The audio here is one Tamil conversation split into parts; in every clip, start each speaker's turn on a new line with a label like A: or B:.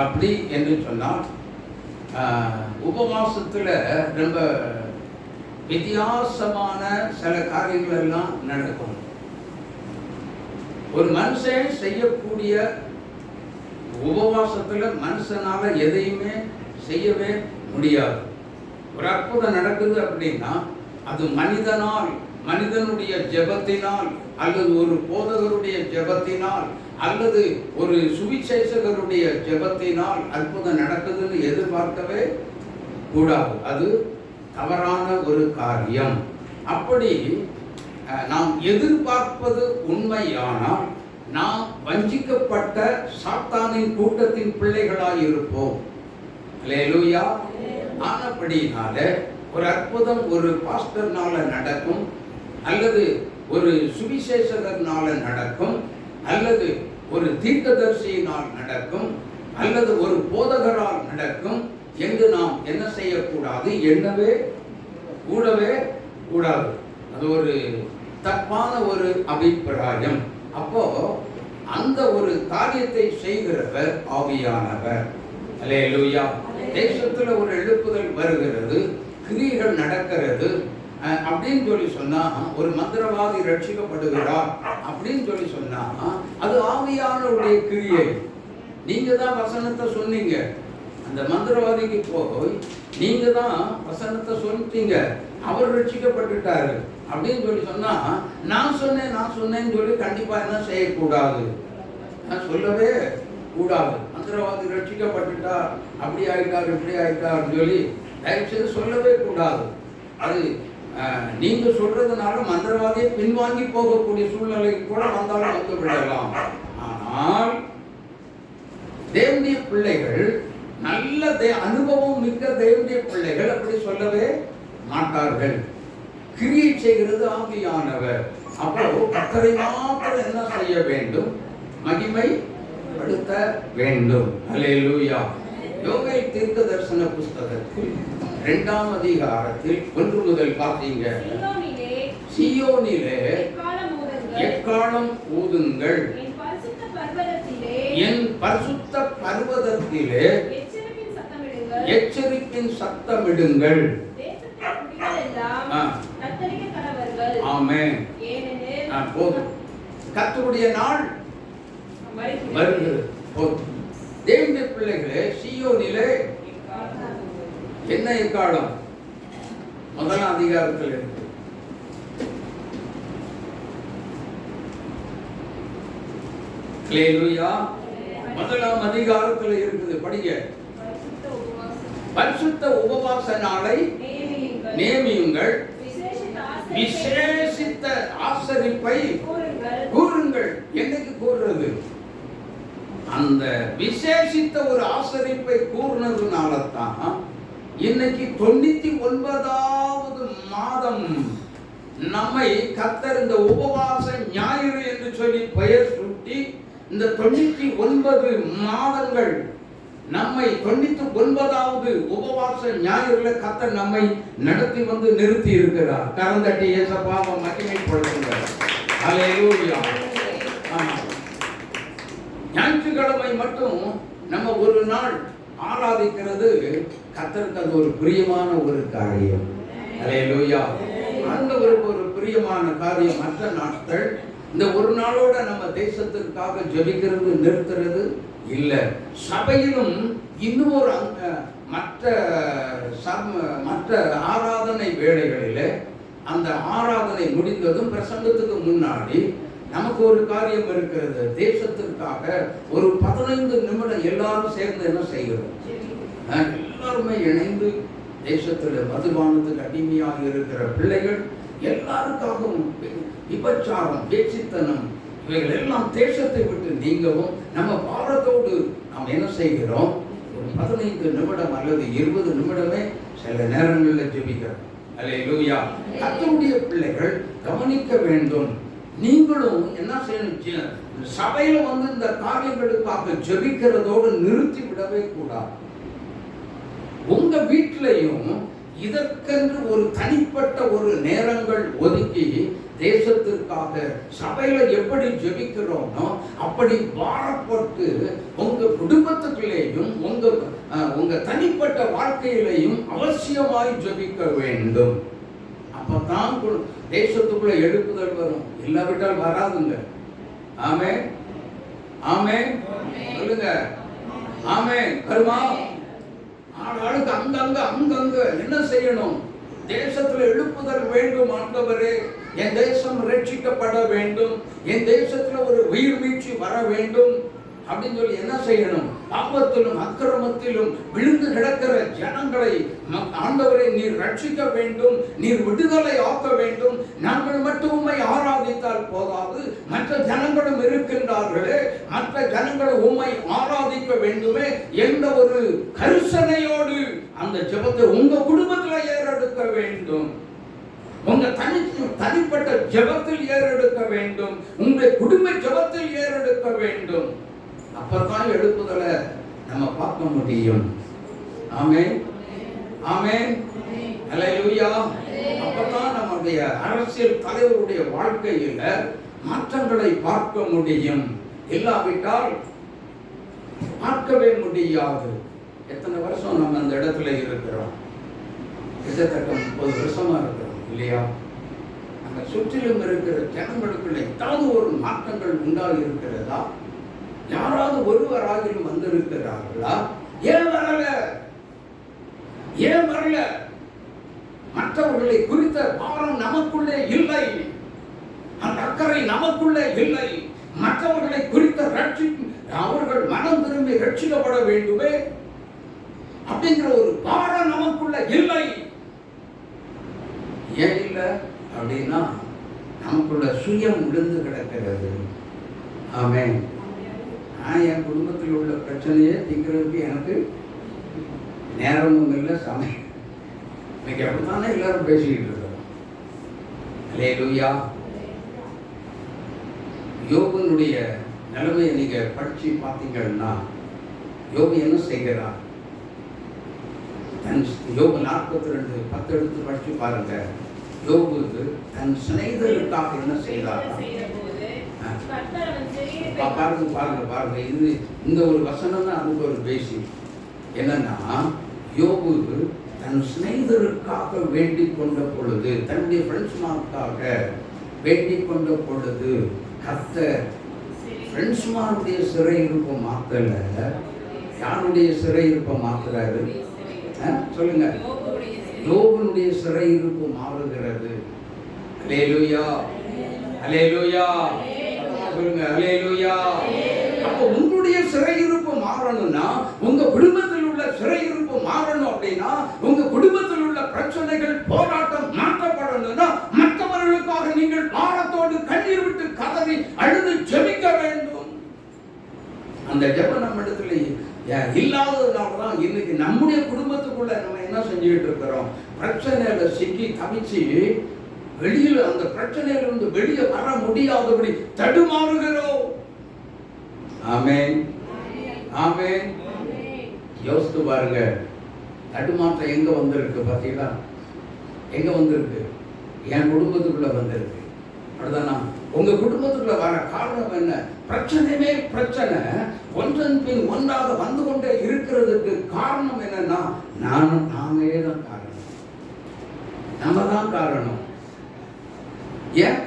A: அப்படி என்று சொன்னால் உபவாசத்தில் ரொம்ப வித்தியாசமான சில காரியங்கள் எல்லாம் நடக்கும். ஒரு மனுஷன் செய்யக்கூடிய உபவாசத்தில் மனுஷனால எதையுமே செய்யவே முடியாது. ஒரு அற்புதம் நடக்குது அப்படின்னா அது மனிதனுடைய ஜெபத்தினால் அல்லது ஒரு போதகருடைய ஜெபத்தினால் அல்லது ஒரு சுவிசேஷகருடைய ஜெபத்தினால் அற்புதம் நடக்குதுன்னு எதிர்பார்க்கவே கூடாது. அது தவறான ஒரு காரியம். அப்படி நாம் எதிர்பார்ப்பது உண்மையானால் நாம் வஞ்சிக்கப்பட்ட சாத்தானின் கூட்டத்தின் பிள்ளைகளாய் இருப்போம். அல்லேலூயா. ஆனபடினால ஒரு அற்புதம் ஒரு பாஸ்டர்னால நடக்கும், அல்லது ஒரு சுவிசேஷகர்னால நடக்கும், அல்லது ஒரு தீர்க்கதரிசியினால் நடக்கும், அல்லது ஒரு போதகரால் நடக்கும் என்று நாம் என்ன செய்யக்கூடாது, எண்ணவே கூடவே கூடாது. அது ஒரு தப்பான ஒரு அபிப்பிராயம். அப்போ அந்த ஒரு காரியத்தை செய்கிறவர் ஆவியானவர். அல்லேலூயா. தேசத்துல ஒரு எழுப்புதல் வருகிறது, கிரியைகள் நடக்கிறது அப்படின்னு சொல்லி சொன்னா, ஒரு மந்திரவாதி ரட்சிக்கப்படுகிறார் அப்படின்னு சொல்லி சொன்னா அது ஆவியானவருடைய கிரியை. நீங்க தான் வசனத்தை சொன்னீங்க, அந்த மந்திரவாதிக்கு போய் நீங்க தான் வசனத்தை சொல்லிட்டீங்க, அவர் ரட்சிக்கப்பட்டுட்டாரு அப்படின்னு சொல்லி சொன்னா, நான் சொன்னேன்னு சொல்லி கண்டிப்பா என்ன செய்யக்கூடாது, சொல்லவே கூடாது. மந்திரவாதி ரட்சிக்கப்பட்டுட்டா, அப்படி ஆயிட்டார் இப்படி ஆயிட்டார்னு சொல்லி தயவுசெய்து சொல்லவே கூடாது. அது நீங்க சொல்றதுனால மந்திரவாதியை பின்வாங்கி போகக்கூடிய சூழ்நிலைக்கு கூட வந்தாலும் வந்து விடலாம். ஆனால் தேவனுடைய பிள்ளைகள், நல்ல அனுபவம் மிக்க தேவனுடைய பிள்ளைகள் அப்படி சொல்லவே மாட்டார்கள். கிரியை செய்கிறது ஆவியானவர். அப்போ கர்த்தரை மாத்திரம் என்ன செய்ய வேண்டும், மகிமை படுத்த வேண்டும். அல்லேலூயா. யோவேல் தீர்க்க தரிசன புஸ்தகத்தில் 2ஆம் அதிகாரத்தில் 1 முதல் பார்த்தீங்க, சீயோனிலே எக்காலம் ஊதுங்கள், என் பரிசுத்த பர்வதத்திலே எச்சரிப்பின் சத்தமிடுங்கள். ஆமென். போதும், கர்த்தருடைய நாள் வருகிறது. போதும். தேவனுடைய பிள்ளைகளே, சீயோனிலே என்ன எக்காலம்? 1ஆம் அதிகாரத்தில் இருக்கு. அல்லேலூயா. 1ஆம் அதிகாரத்தில் இருக்குது, படிங்க. பரிசுத்த உபவாச நாளை நியமியுங்கள், விசேஷித்த ஆசரிப்பை கூறுங்கள். என்னைக்கு கூறுறது? அந்த விசேஷித்த ஒரு ஆசரிப்பை கூறுனதுனால தான் இன்னைக்கு 99வது மாதம் நம்மை கர்த்தர் இந்த உபவாச ஞாயிறு என்று சொல்லி பெயர் சூட்டி இந்த 99 மாதங்கள் நம்மை 99வது உபவாச ஞாயிறுல கர்த்தர் நம்மை நடத்தி வந்து நிறுத்தி இருக்கிறார். கரந்தட்டி இயேசுவை மகிமைப்படுத்துங்கள். அல்லேலூயா. ஞாயிற்றுக்கிழமை மட்டும் நம்ம ஒரு நாள் ஆராதிக்கிறது கர்த்தருக்கு அது ஒரு பிரியமான ஒரு காரியம். அல்லேலூயா. ஆண்டவருக்கு ஒரு பிரியமான காரியம். மற்ற நாட்கள் இந்த ஒரு நாளோட நம்ம தேசத்திற்காக ஜெபிக்கிறது நிறுத்துறது இல்லை. சபையிலும் இன்னும் ஒரு மற்ற ஆராதனை வேளைகளில் அந்த ஆராதனை முடிந்ததும் பிரசங்கத்துக்கு முன்னாடி நமக்கு ஒரு காரியம் இருக்கிறது. தேசத்திற்காக ஒரு 15 நிமிடம் எல்லாரும் சேர்ந்து என்ன செய்கிறோம், எல்லாருமே இணைந்து தேசத்தில் மதுபானத்துக்கு அடிமையாக இருக்கிற பிள்ளைகள் எல்லாருக்காகவும் விபச்சாரம், பேச்சுத்தனம் இவைகள் எல்லாம் தேசத்தை விட்டு நீங்கவும் நம்ம பாரத்தோடு நாம் என்ன செய்கிறோம், ஒரு 15 நிமிடம் அல்லது 20 நிமிடமே சில நேரங்களில் ஜெபிக்கிறோம். அல்லேலூயா. கர்த்தருடைய பிள்ளைகள் கவனிக்க வேண்டும். நீங்களும் என்ன செய்யணும், சபையில வந்து இந்த காரியங்களுக்காக ஜெபிக்கிறதோடு நிறுத்தி விடவே கூடாது. உங்க வீட்டிலையும் இதற்கென்று ஒரு தனிப்பட்ட ஒரு நேரங்கள் ஒதுக்கி தேசத்திற்காக சபையில எப்படி ஜெபிக்கிறோமோ அப்படி பாரப்பட்டு உங்க குடும்பத்துக்குள்ளேயும் தனிப்பட்ட வாழ்க்கையிலையும் அவசியமாய் ஜெபிக்க வேண்டும். அப்பதான் தேசத்துக்குள்ள எழுப்புதல் வரும். இல்லாவிட்டால் வராதுங்க. ஆமென், ஆமென் சொல்லுங்க. ஆமென். வருமா? ஆளுக்கு அங்கங்க என்ன செய்யணும்? தேசத்துல எழுப்புதல் வேண்டும். ஆண்டவரே, என் தேசம் ரட்சிக்கப்பட வேண்டும், என் தேசத்துல ஒரு உயிர் மீட்சி வர வேண்டும் அப்படின்னு சொல்லி என்ன செய்யணும்? பாவத்திலும் அக்கிரமத்திலும் விழுந்து கிடக்கிற ஜனங்களை ஆண்டவரை நீர் ரட்சிக்க வேண்டும், நீர் விடுதலை ஆக்க வேண்டும். நாங்கள் மட்டும் உம்மை ஆராதித்தால் போதாது, மற்ற ஜனங்களும் இருக்கின்றார்களே, மற்ற ஜனங்கள் உம்மை ஆராதிக்க வேண்டுமே என்ற ஒரு கரிசனையோடு அந்த ஜெபத்தை உங்க குடும்பத்தில் ஏறெடுக்க வேண்டும். உங்க தனிப்பட்ட ஜெபத்தில் ஏறெடுக்க வேண்டும். உங்களுடைய குடும்ப ஜெபத்தில் ஏறெடுக்க வேண்டும். அப்பதான் எழுப்புதலை நம்ம பார்க்க முடியும். ஆமென், ஆமென், அல்லேலூயா. அப்பதான் நம்முடைய அரசியல் தலைவருடைய வாழ்க்கையில மாற்றங்களை பார்க்க முடியும். இல்லாவிட்டால் பார்க்கவே முடியாது. எத்தனை வருஷம் நம்ம அந்த இடத்துல இருக்கிறோம்? கிட்டத்தட்ட 30 வருஷமா இருக்கிறோம் இல்லையா? அங்க சுற்றிலும் இருக்கிற ஜனங்களுக்குள்ள ஏதாவது ஒரு மாற்றங்கள் உண்டாகி இருக்கிறதா? யாராவது ஒருவராகிலும் வந்திருக்கிறார்களா? ஏன் வரல? ஏன் வரல? மற்றவர்களை குறித்த பாரம் நமக்குள்ளே இல்லை, அந்த அக்கறை நமக்குள்ளே இல்லை. மற்றவர்களை குறித்த அவர்கள் மனம் திரும்பி ரட்சிக்கப்பட வேண்டுமே அப்படிங்கிற ஒரு பாரம் நமக்குள்ள இல்லை. ஏன் இல்லை அப்படின்னா நமக்குள்ள சுயம் விழுந்து கிடக்கிறது. ஆமென். நான் என் குடும்பத்தில் உள்ள பிரச்சனையை தீர்க்கிறதுக்கு எனக்கு நேரமும் இல்லை, சமயம். இன்னைக்கு அப்படித்தானே எல்லாரும் பேசிக்கிட்டு இருக்கிறோம். அல்லேலூயா. யோபனுடைய நிலைமையை நீங்க படிச்சு பார்த்தீங்கன்னா, யோபு என்ன செய்கிறார்? யோபு 42:10 எடுத்து படிச்சு பாருங்க. யோபு தன் சிநேகிதருக்காக என்ன செய்தார்? பாருங்க. இது இந்த ஒரு வசனம் தான் அதுக்கு ஒரு பேசிக். என்னன்னா, யோபு தன் சிநேகிதருக்காக வேண்டிக் கொண்ட பொழுது, தன்னுடைய ஃப்ரெண்ட்ஸ்மாருக்காக வேண்டிக் கொண்ட பொழுது, கர்த்தர் ஃப்ரெண்ட்ஸ்மாருடைய சிறையிருப்பை மாத்தல, யாருடைய சிறையிருப்பை மாத்துறாரு? சொல்லுங்க. யோபுனுடைய சிறையிருப்பு மாறுகிறது. அல்லேலூயா, அல்லேலூயா சொல்லுங்க. அல்லேலூயா. அப்போ உங்களுடைய சிறையிருப்பு மாறணும்னா, உங்க குடும்பத்தில் உள்ள சிறையிருப்பு மாறணும் அப்படின்னா, உங்க குடும்பத்தில் உள்ள பிரச்சனைகள் போராட்டம் மாற்றப்படணும்னா, மற்றவர்களுக்காக நீங்கள் பாரத்தோடு கண்ணீர் விட்டு கதறி அழுது ஜெபிக்க வேண்டும். அந்த ஜெபம் நம்ம இடத்துல இல்லாததுனாலதான் இன்னைக்கு நம்முடைய குடும்பத்துக்குள்ள நம்ம என்ன செஞ்சுக்கிட்டு இருக்கிறோம்? பிரச்சனையில சிக்கி தவிச்சு வெளியில் அந்த பிரச்சனையிலிருந்து வெளியே வர முடியாதபடி தடுமாறுகிறோம். ஆமென், ஆமென். யோசித்து பாருங்க, தடுமாற்றம் எங்க வந்திருக்கு பார்த்தீங்களா? எங்க வந்திருக்கு? என் குடும்பத்துக்குள்ள வந்திருக்கு. அப்படிதானா? உங்க குடும்பத்துக்குள்ள வர காரணம் என்ன? பிரச்சனையே பிரச்சனை ஒன்றன் பின் ஒன்றாக வந்து கொண்டே இருக்கிறதுக்கு காரணம் என்னன்னா, நாமே தான் காரணம். நம்ம தான் காரணம். ஏன்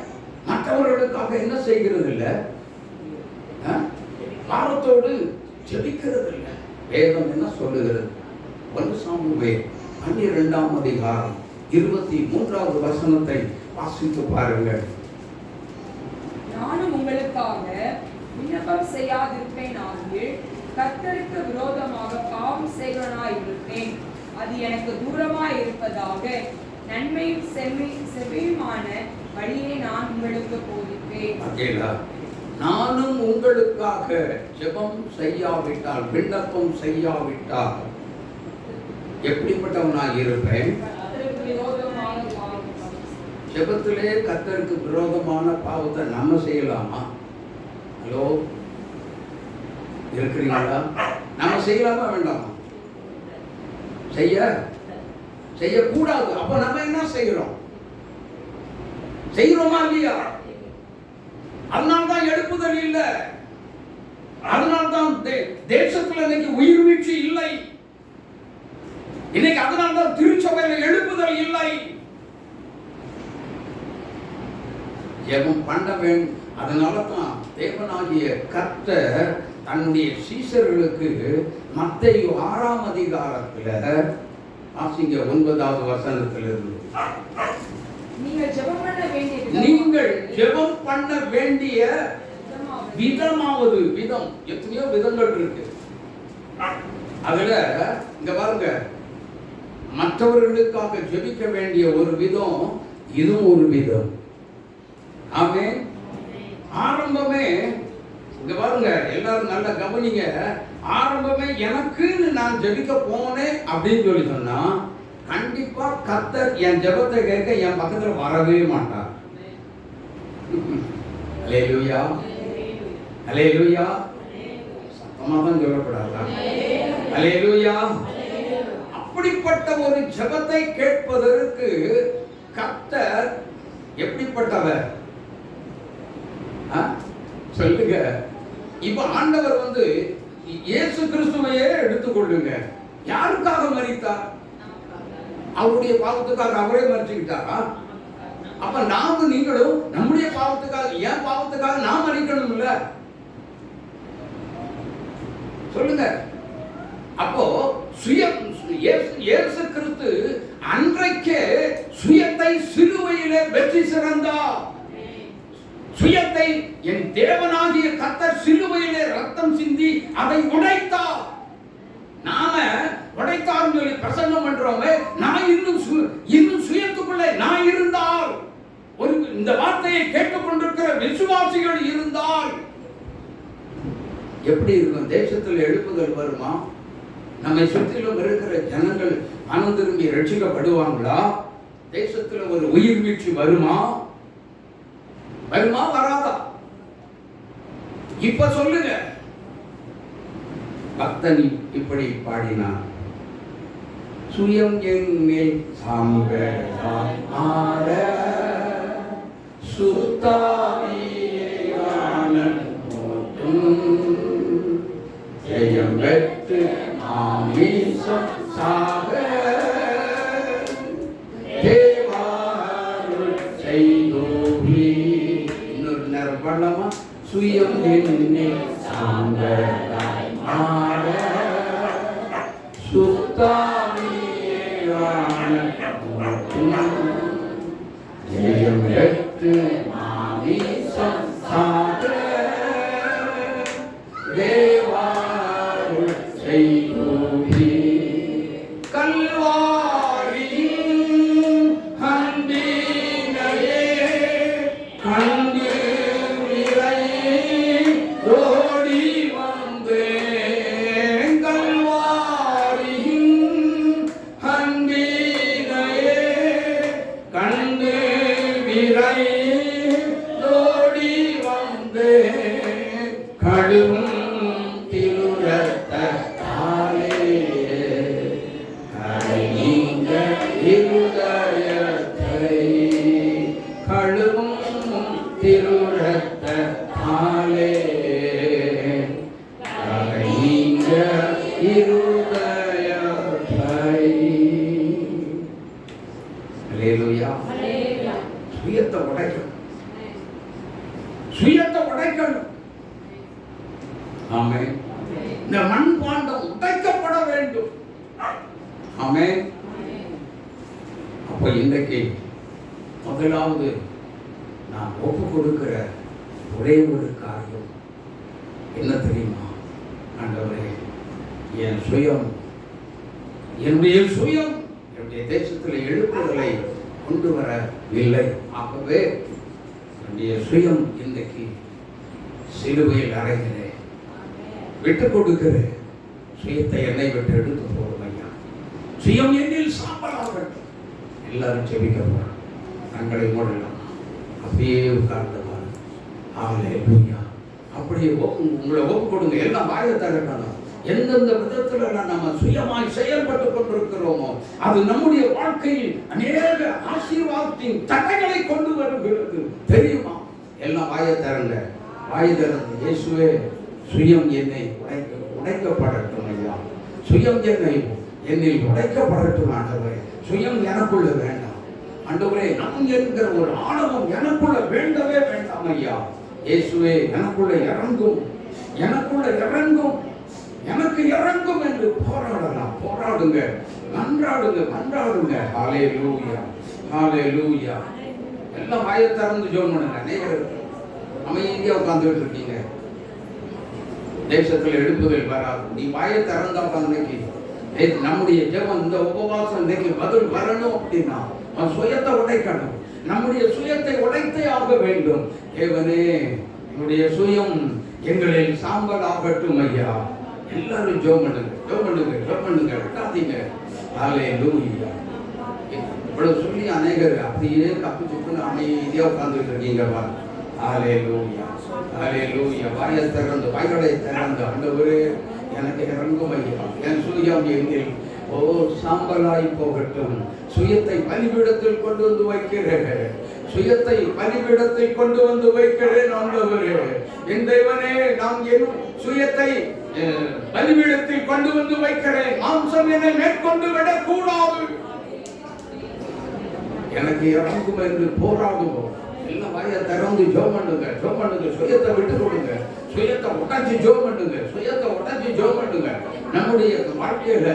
A: மற்றவர்களுக்காக என்ன செய்கிறது இல்லை? பாரத்தோடு ஜெபிக்கிறது இல்லை. வேதம் என்ன சொல்லுகிறது? 1 சாமுவேல் 12ஆம் அதிகாரம் 23வது வசனத்தை வாசித்து பாருங்கள்.
B: நானும் உங்களுக்காக விண்ணப்பம் செய்யாதிருப்பேன் ஆகில் கர்த்தருக்கு விரோதமாக பாவம் செய்வனாய் இருப்பேன். அது எனக்கு தூரமாய் இருப்பதாக நன்மையும் செவ்வையுமான வழியை நான் உங்களுக்கு போதிப்பேன்.
A: நானும் உங்களுக்காக ஜெபம் செய்யாவிட்டால், விண்ணப்பம் செய்யாவிட்டால் எப்படிப்பட்டவனாய் இருப்பேன்? ஜெபத்திலே கர்த்தருக்கு விரோதமான பாவத்தை நம்ம செய்யலாமா? ஹலோ, இருக்கிறீங்களா? நம்ம செய்யலாமா வேண்டாமா? செய்யக்கூடாது. அப்ப நம்ம என்ன செய்கிறோம்? செய்கிறோமா இல்லையா? அதனால்தான் எழுப்புதல் இல்லை. அதனால்தான் தேசத்துல இன்னைக்கு உயிர் வீழ்ச்சி இல்லை. இன்னைக்கு அதனால்தான் திருச்சபையில் எழுப்புதல் இல்லை. ஜெபம் பண்ண வேண்டும். அதனால தான் தேவனாகிய கர்த்தர் தன்னுடைய சீஷர்களுக்கு மத்தேயு 6ஆம் அதிகாரத்துல வாசிங்க 9வது வசனத்திலிருந்து, நீங்கள் ஜெபம் பண்ண வேண்டிய விதமாவது, விதம் எத்தனையோ விதங்கள் இருக்கு. அதுல இங்க பாருங்க, மற்றவர்களுக்காக ஜெபிக்க வேண்டிய ஒரு விதம், இதுவும் ஒரு விதம். ஆமென். ஆரம்பமே இங்க பாருங்க, எல்லாரும் நல்லா கவனிங்க. ஆரம்பமே எனக்குன்னு நான் ஜெபிக்க போனேன் அப்படின்னு சொல்லி சொன்னா, கண்டிப்பா கர்த்தர் என் ஜெபத்தை கேட்க என் பக்கத்துல வரவே மாட்டார். அல்லேலூயா, அல்லேலூயா. சத்தமா தான் சொல்லப்படாதா? அல்லேலூயா. அப்படிப்பட்ட ஒரு ஜெபத்தை கேட்பதற்கு கர்த்தர் எப்படிப்பட்டவர் சொல்லுங்க. இப்ப ஆண்டவர் இயேசு கிறிஸ்துவையே எடுத்துக்கொள்ளுங்க. யாருக்காக மரித்தார்? அவருடைய பாவத்துக்காக அவரே மரிச்சுக்கிட்டாரா? அப்ப நாமும் நீங்களும் நம்முடைய பாவத்துக்காக, என் பாவத்துக்காக நாம் மரிக்கணும் இல்ல? சொல்லுங்க. அப்போ இயேசு கிறிஸ்து அன்றைக்கே சுயத்தை சிலுவையிலே வெற்றி சிறந்தார். சுயத்தை என் தேவனாகிய கர்த்தர் சிலுவையிலே ரத்தம் சிந்தி அதை உடைத்தார். நாம உடைத்தார் சொல்லி பிரசங்கம் பண்றோமே, நான் இன்னும் சுயத்துக்குள்ளே நான் இருந்தால், ஒரு இந்த வார்த்தையை கேட்டுக்கொண்டிருக்கிற விசுவாசிகள் இருந்தால் எப்படி இருக்கும்? தேசத்தில் எழுப்புதல் வருமா? நம்மை சுற்றிலும் இருக்கிற ஜனங்கள் மனம் திரும்பி ரட்சிக்கப்படுவாங்களா? தேசத்துல ஒரு உயிர் மீட்சி வருமா? வருமா வராதா? இப்ப சொல்லுங்க. பக்தன் இப்படி பாடினான், சுயம் என்னில் சாம்பலாய் மாற சுத்தாவியான ஜெயம் பெற்று ஆமீசம் சாக தேவாருள் செய்தோவி. இன்னொரு நேரம் பண்ணலாமா? சுயம் என்னில் சாம்பலாய் மாற சுத்தாவியான ஜெயம் பெற்று ஆமீசம் சாக தேவாருள் செய்தோவி. கல்வாரியின் அன்பினையே கண்டு விரை ஓடி வந்தேன். கல்வாரியின் அன்பினையே கண்டு விரை ஓடி வந்தேன். கடும் சுயத்தை உடைக்கணும். ஆமென். இந்த மண் பாண்டம் உடைக்கப்பட வேண்டும். ஆமென். அப்ப இன்றைக்கு முதலாவது நான் ஒப்பு கொடுக்கிற ஒரே ஒரு காரியம் என்ன தெரியுமா? ஆண்டவரே, என் சுயம், என்னுடைய சுயம் என்னுடைய தேசத்தில் எழுப்புதலை கொண்டு வரவில்லை. ஆகவே என்னுடைய சுயம் இன்றைக்கு சிலுவையில் அறைகிறேன், விட்டுக் கொடுக்கிறேன். சுயத்தை என்னை விட்டு எடுத்து போடும் ஐயா. சுயம் என்னில் சாம்பலாகட்டும். எல்லாரும் செபிக்க தங்களை மூடலாம். அப்படியே உட்கார்ந்தவார். ஹல்லேலூயா. அப்படியே உங்களை ஒப்பு கொடுங்க. எல்லாம் வாயை திறக்கணும். எந்தெந்த விதத்துல நம்ம சுயமாய் செயல்பட்டு கொண்டிருக்கிறோமோ அது நம்முடைய வாழ்க்கையில் அநேக ஆசீர்வாதத்தின் தடைகளை கொண்டு வருகிறது. தெரியுமா? எல்லாம் வாயை திறங்க. வாயை திறந்து, இயேசுவே, சுயம் என்னை உடைக்கப்படட்டும் ஐயா. சுயம் என்னை என்னில் உடைக்கப்படட்டும் ஆண்டவரே. சுயம் எனக்குள்ள வேண்டாம் ஆண்டவரே. நான் என்கிற ஒரு ஆணவம் எனக்குள்ள வேண்டவே வேண்டாம் ஐயா. இயேசுவே எனக்குள்ள இறங்கும், எனக்குள்ள இறங்கும், எனக்கு இறங்கும் என்று போராடலாம். போராடுங்க, மன்றாடுங்க, மன்றாடுங்க. ஹல்லேலூயா, ஹல்லேலூயா. எல்லாம் வாயை திறந்து ஜெபம் பண்ணுங்க. அநேகர் அமைதியா உட்கார்ந்துட்டு இருக்கீங்க. தேசத்தில் எழுப்புதல் வராது. நீ வாயை திறந்தா அன்னைக்கு நம்முடைய ஜெபம், இந்த உபவாசம் இன்னைக்கு பதில் வரணும் அப்படின்னா சுயத்தை உடைக்கணும். நம்முடைய சுயத்தை உடைத்தே ஆக வேண்டும். தேவனே, என்னுடைய சுயம் எங்களில் சாம்பல் ஆகட்டும் ஐயா. எல்லாரும் ஜெபம் பண்ணுங்க, ஜெபம் பண்ணுங்க, ஜெபம் பண்ணுங்க, விட்டாதீங்க. ஹல்லேலூயா. இவ்வளவு சொல்லி அநேகர் அப்படியே தப்பு சுப்புன்னு அமைதியா உட்கார்ந்துட்டு இருக்கீங்க. ஹல்லேலூயா, ஹல்லேலூயா. வாயை திறந்து, வாய்களை திறந்து, ஆண்டவரே எனக்கு இறங்கும் ஐயா. என் சுயம் எங்கில் சாம்பலாய் போகட்டும். சுயத்தை பலிபீடத்தில் கொண்டு வந்து வைக்கிறேன், சுயத்தை பலிபீடத்தில் கொண்டு வந்து வைக்கிறேன் ஆண்டவரே. என் தேவனே, நாம் என் சுயத்தை பலிபீடத்தில் கொண்டு வந்து வைக்கிறேன். மாம்சம் என்னை மேற்கொண்டு விடக்கூடாது. எனக்கு இறங்கும் என்று போராடுவோம். எல்லாம் வாயை திறந்து ஜெபம் பண்ணுங்க, ஜெபம் பண்ணுங்க. சுயத்தை விட்டு கொடுங்க, சுயத்தை உடைச்சு ஜெபம் பண்ணுங்க, சுயத்தை உடைச்சு ஜெபம் பண்ணுங்க. நம்முடைய வாழ்க்கையில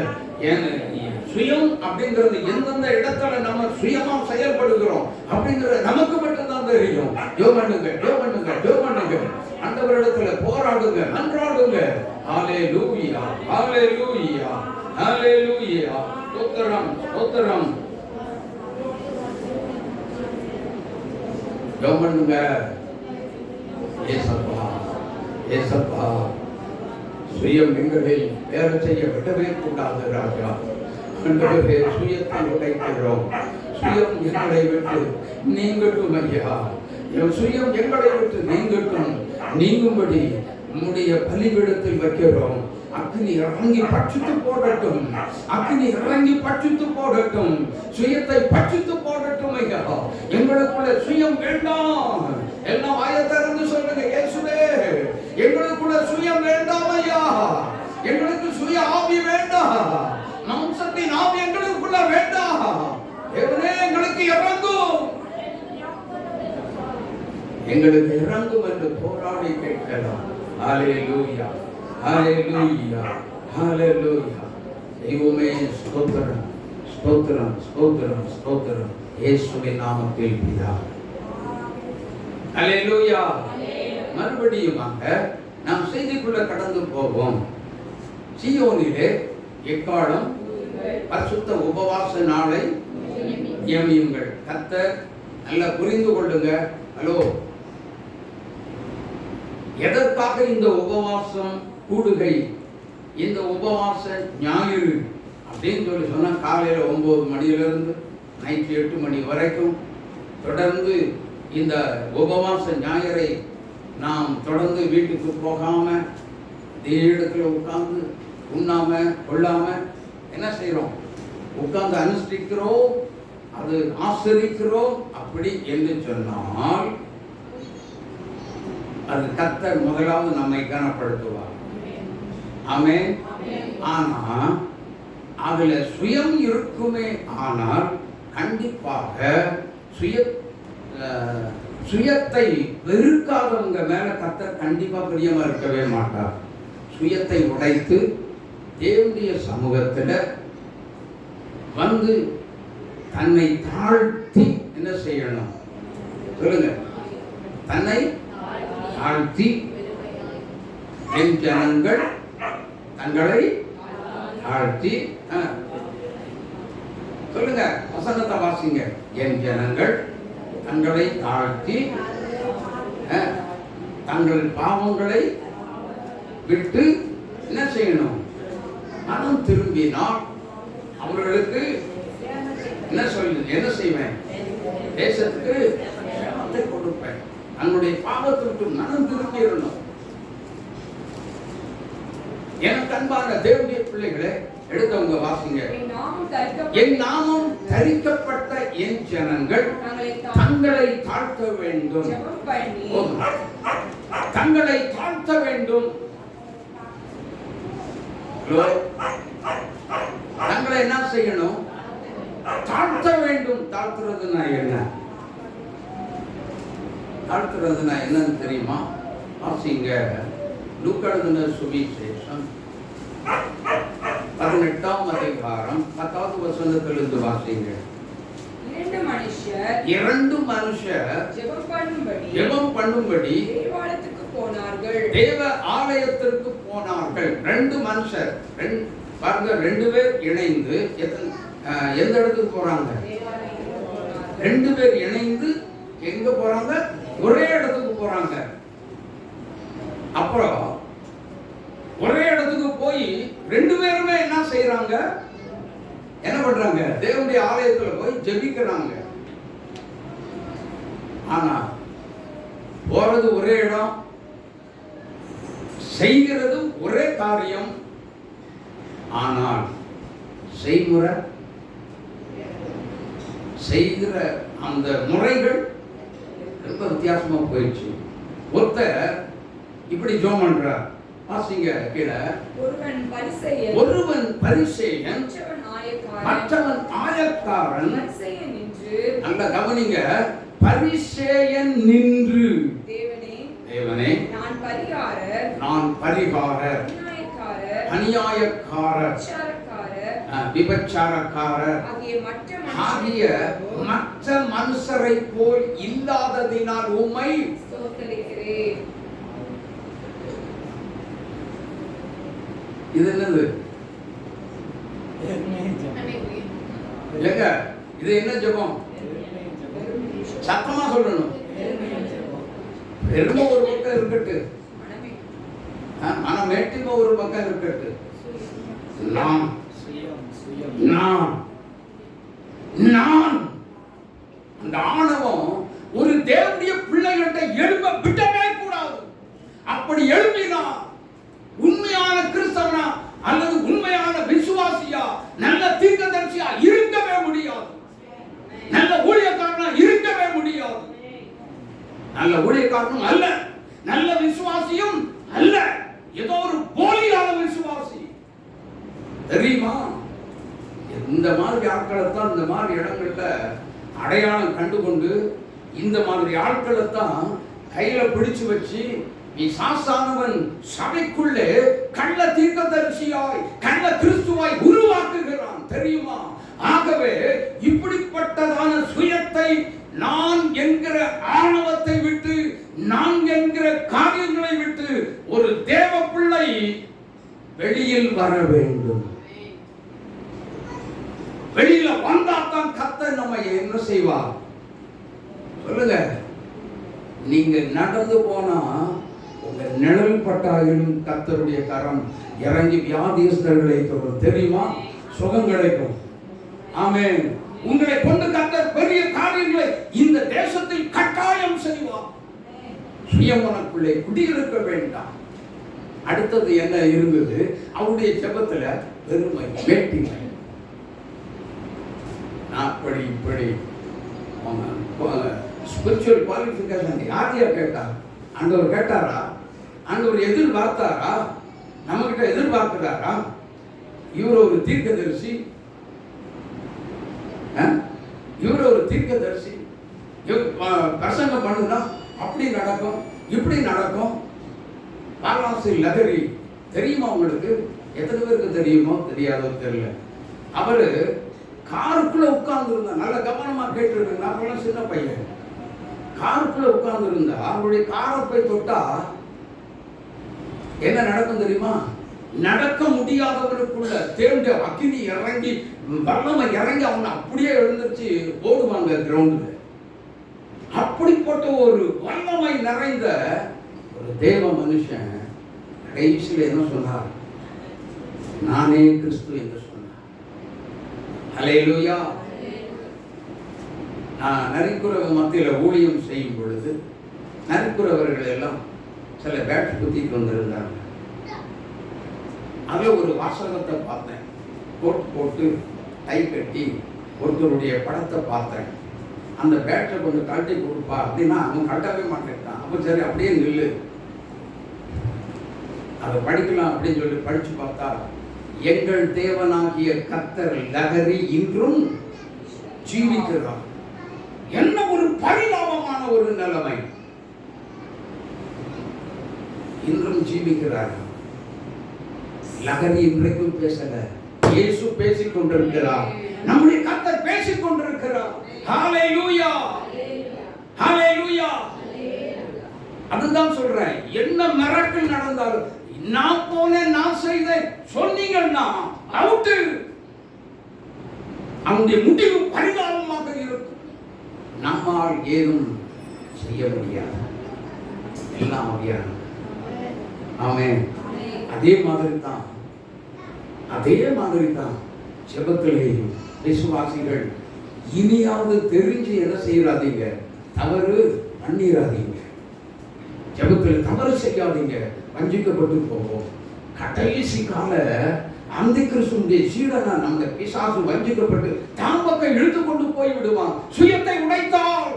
A: சுயம் அப்படிங்கிறது எந்தெந்த இடத்துல நம்ம சுயமா செயல்படுகிறோம் அப்படிங்கிறது நமக்கு மட்டும்தான் தெரியும். ஜெபம் பண்ணுங்க, ஜெபம் பண்ணுங்க, ஜெபம் பண்ணுங்க. ஆண்டவரிடத்துல போராடுங்க, மன்றாடுங்க. ஹல்லேலூயா, ஹல்லேலூயா, ஹல்லேலூயா. ஸ்தோத்திரம், ஸ்தோத்திரம். ஜெபம் பண்ணுங்க. ஏசப்பா, ஏசப்பா, சுயம் எங்களில் வேலை செய்ய விடவே கூடாது ராஜா. ஆண்டவரே, சுயத்தை உடைக்கிறோம். சுயம் எங்களை விட்டு நீங்கட்டும் ஐயா. சுயம் எங்களை விட்டு நீங்கட்டும். நீங்கும்படி நம்முடைய பலிபீடத்தில் வைக்கிறோம். அக்னி இறங்கி பட்சித்து போடட்டும், அக்னி இறங்கி பட்சித்து போடட்டும், சுயத்தை பட்சித்து போடட்டும் ஐயா. எங்களுக்குள்ள சுயம் வேண்டாம். எல்லாம் வாயை திறந்து சொல்லுங்க, இயேசுவே எங்களுக்குள்ள சுயம் வேண்டாம் ஐயா. எங்களுக்கு சுய ஆவி வேண்டாம், மாம்சத்தின் ஆவி எங்களுக்குள்ள வேண்டாம். தேவனே, எங்களுக்கு இறங்கும், எங்களுக்கு இறங்கும் என்று போராடி கேட்கலாம். ஹல்லேலூயா, ஹல்லேலூயா, ஹல்லேலூயா. தெய்வமே ஸ்தோத்திரம், ஸ்தோத்திரம், ஸ்தோத்திரம், ஸ்தோத்திரம். இயேசுவின் நாமத்தில் பிதாவே. ஹல்லேலூயா. மறுபடியுமாக நாம் செய்திக்குள்ள கடந்து போவோம். சீயோனிலே எக்காலம் பரிசுத்த உபவாச நாளை நியமியுங்கள். கர்த்தர் நல்லா புரிந்து கொள்ளுங்க. ஹலோ, எதற்காக இந்த உபவாசம் கூடுகை, இந்த உபவாச ஞாயிறு அப்படின்னு சொல்லி சொன்னா, காலையில 9 மணியிலிருந்து நைட்டு 8 மணி வரைக்கும் தொடர்ந்து இந்த உபவாச ஞாயிறை நாம் தொடர்ந்து வீட்டுக்கு போகாம இதே இடத்துல உட்கார்ந்து உண்ணாம கொள்ளாம என்ன செய்யறோம்? உட்கார்ந்து அனுஷ்டிக்கிறோம், அது ஆசரிக்கிறோம். அப்படி என்று சொன்னால் அது கர்த்தர் முதலாவது நம்மை கனப்படுத்துவார். ஆமென். ஆனா அதுல சுயம் இருக்குமே. ஆனால் கண்டிப்பாக சுயத்தை வெறுக்காதவங்க மேல கர்த்தர் கண்டிப்பா பிரியமா இருக்கவே மாட்டார். சுயத்தை உடைத்து தேவனுடைய சமூகத்துல வந்து தன்னை தாழ்த்தி என்ன செய்யணும் சொல்லுங்க? தன்னை தாழ்த்தி, என் ஜனங்கள் தங்களை தாழ்த்தி, சொல்லுங்க, வசனத்தை வாசிங்க. என் ஜனங்கள் தங்களை தாழ்த்தி தங்கள் பாவங்களை விட்டு என்ன செய்யணும்? மனம் திரும்பினால் அவர்களுக்கு என்ன செய்வேன்? தேசத்துக்கு சேமத்தை கொடுப்பேன். தன்னுடைய பாவத்தை விட்டு மனம் திரும்பிடணும். எனக்கு அன்பான தேவனுடைய பிள்ளைகளே, எடுத்தவங்க வாசிங்க. என் நாமம் தரிக்கப்பட்ட என் ஜனங்கள் தங்களை தாழ்த்த வேண்டும், தங்களை தாழ்த்த வேண்டும். ஹலோ, தங்களை என்ன செய்யணும்? தாழ்த்த வேண்டும். தாழ்த்துறதுன்னா என்ன? தாழ்த்துறதுன்னா என்னன்னு தெரியுமா? வாசிங்க லூக்கா எழுதின சுவிசேஷம் 18ஆம் அதிகாரம் 10வது வசனத்திலிருந்து வாசிங்க. இரண்டு மனுஷர் ஜெபம் பண்ணும்படி தேவ ஆலயத்திற்கு போனார்கள். ரெண்டு மனுஷர், பாருங்க, ரெண்டு பேர் இணைந்து எந்த இடத்துக்கு போறாங்க? ரெண்டு பேர் இணைந்து எங்க போறாங்க? ஒரே இடத்துக்கு போறாங்க. அப்புறம் ஒரே இடத்துக்கு போய் ரெண்டு பேருமே என்ன செய்யறாங்க? என்ன பண்றாங்க? தேவனுடைய ஆலயத்துல போய் ஜெபிக்கிறாங்க. ஆனா போறது ஒரே இடம், செய்கிறது ஒரே காரியம், ஆனால் செய்முறை, செய்கிற அந்த முறைகள் ரொம்ப வித்தியாசமா போயிடுச்சு. ஒருத்தர் இப்படி ஜெபம் பண்றார். வாசிங்க கீழே. ஒருவன் பரிசேயன், மற்றவன் ஆயக்காரன். அந்த கவனிங்க, பரிசேயன் நின்று, தேவனே நான் பரிகாரர், அநியாயக்காரர், விபச்சாரக்காரர் ஆகிய மற்ற மனுஷரை போல் இல்லாததினால் உம்மை ஸ்தோத்திரிக்கிறேன். இது என்னது? இல்லங்க, இது என்ன ஜெபம்? சத்தமா சொல்லணும். பெருமை ஒரு பக்கம் இருக்கட்டு, மனமேட்டிமை ஒரு பக்கம் இருக்கட்டு. நான் அந்த ஆணவம் ஒரு தேவனுடைய பிள்ளைகிட்ட எழும்ப விடவே கூடாது. அப்படி எழுப்பினா உண்மையான கிறிஸ்தவனா அல்லது உண்மையான விசுவாசியா, நல்ல தீர்க்கதரிசியா இருக்கவே முடியாது. நல்ல ஊழியக்காரனா இருக்கவே முடியாது. நல்ல ஊழியக்காரனும் அல்ல, நல்ல விசுவாசியும் அல்ல, ஏதோ ஒரு போலியான விசுவாசி. தெரியுமா? இந்த மாதிரி ஆட்களைத்தான் இந்த மாதிரி இடங்கள்ல அடையாளம் கண்டுகொண்டு இந்த மாதிரி ஆட்களைத்தான் கையில பிடிச்சு வச்சு பிசாசானவன் சபைக்குள்ளே கள்ள தீர்க்கதரிசியாய், கள்ள கிறிஸ்துவாய் உருவாக்குகிறான். தெரியுமா? ஆகவே இப்படிப்பட்டதான சுயத்தை, நான் என்கிற ஆணவத்தை விட்டு, நான் என்கிற காரியங்களை விட்டு ஒரு தேவ பிள்ளை வெளியில் வர வேண்டும். வெளியில வந்தாதான் கர்த்தர் நம்ம என்ன செய்வார்? சொல்லுங்க. நீங்க நடந்து போனா உங்க நிழல் பட்டாயிலும் கர்த்தருடைய கரம் இறங்கி வியாதியஸ்தர்களை தொடும். தெரியுமா? சுகம் கிடைக்கும். ஆமென். உங்களை கொண்டு கர்த்தர் பெரிய காரியங்களை இந்த தேசத்தில் கட்டாயம் செய்வார். சுயமனக்குள்ளே குடியிருக்க வேண்டாம். அடுத்தது என்ன இருந்தது? அவருடைய ஜெபத்துல பெருமை, வேட்டிமை. அப்படி இப்படி ஸ்பிரிச்சுவல் குவாலிஃபிகேஷன் யாரையா கேட்டார்? ஆண்டவர் கேட்டாரா? ஆண்டவர் எதிர்பார்த்தாரா? நம்ம கிட்ட எதிர்பார்க்கிறாரா? இவர் ஒரு தீர்க்கதரிசி, இவர் ஒரு தீர்க்கதரிசி, பிரசங்கம் பண்ணுனா அப்படி நடக்கும், இப்படி நடக்கும். வாரணாசி லகரி தெரியுமா உங்களுக்கு? எத்தனை பேருக்கு தெரியுமோ தெரியாதோ தெரியல. அவரு காருக்குள்ள உட்கார்ந்து இருந்தா, நல்ல கவனமா கேட்டு, நான் சின்ன பையன், காருக்குள்ள உட்கார்ந்து இருந்தா அவருடைய காரை போய் தொட்டா என்ன நடக்கும் தெரியுமா? நடக்க முடியாதவனுக்குள்ள தேர்ந்த அக்கினி இறங்கி, வல்லமை இறங்கி அவனை அப்படியே எழுந்திருச்சு ஓடுவாங்க கிரவுண்டுல. அப்படிப்பட்ட ஒரு வல்லமை நிறைந்த ஒரு தேவ மனுஷன் கடைசியில் என்ன சொன்னார்? நானே கிறிஸ்து என்று சொன்னார். ஹல்லேலூயா. நான் நரிக்குறவ மத்தியில் ஊழியம் செய்யும் பொழுது நரிக்குறவர்கள் எல்லாம் சில பேட் குத்திட்டு வந்திருந்தாங்க. அதில் ஒரு வாசகத்தை பார்த்தேன். கோட் போட்டு டை கட்டி ஒருத்தருடைய படத்தை பார்த்தேன். அந்த பேட்டை கொஞ்சம் கழட்டி கொடுப்பா அப்படின்னா அவன் கட்டவே மாட்டேன்ட்டான். அப்போ சரி அப்படியே நில்லு, அதை படிக்கலாம் அப்படின்னு சொல்லி படித்து பார்த்தா எங்கள் தேவனாகிய கர்த்தர் லகரி இன்றும் ஜீவிக்கிறார். என்ன ஒரு பரிதாபமான ஒரு நிலைமை! இன்றும் ஜீவிக்கிறார். லகரி இன்றைக்கும் பேசல, இயேசு பேசிக் கொண்டிருக்கிறார். நம்முடைய கர்த்தர் பேசிக் கொண்டிருக்கிறார். ஹalleluya, ஹalleluya. அதுதான் சொல்றேன். என்ன மிராக்கிள் நடந்தாலும், நான் போனேன், நான் செய்தேன் சொன்னீங்கன்னா அவுட். அவனுடைய முடிவு பரிதாபமாக இருக்கும். நம்மால் ஏதும் செய்ய முடியாது. எல்லாம் முடியாது. ஆமென். அதே மாதிரி தான் ஜெபத்திலேயும் விசுவாசிகள் இனியாவது தெரிஞ்சு என்ன செய்யாதீங்க, தவறு பண்ணிடாதீங்க. ஜெபத்தில் தவறு செய்யாதீங்க, வஞ்சிக்கப்பட்டு போவோம். கடைசி கால அந்த கிறிஸ்துவின் சீடனா நம்ம பிசாசு வஞ்சிக்கப்பட்டு தான் பக்கம் இழுத்து கொண்டு போய் விடுவான். சுயத்தை உடைத்தால்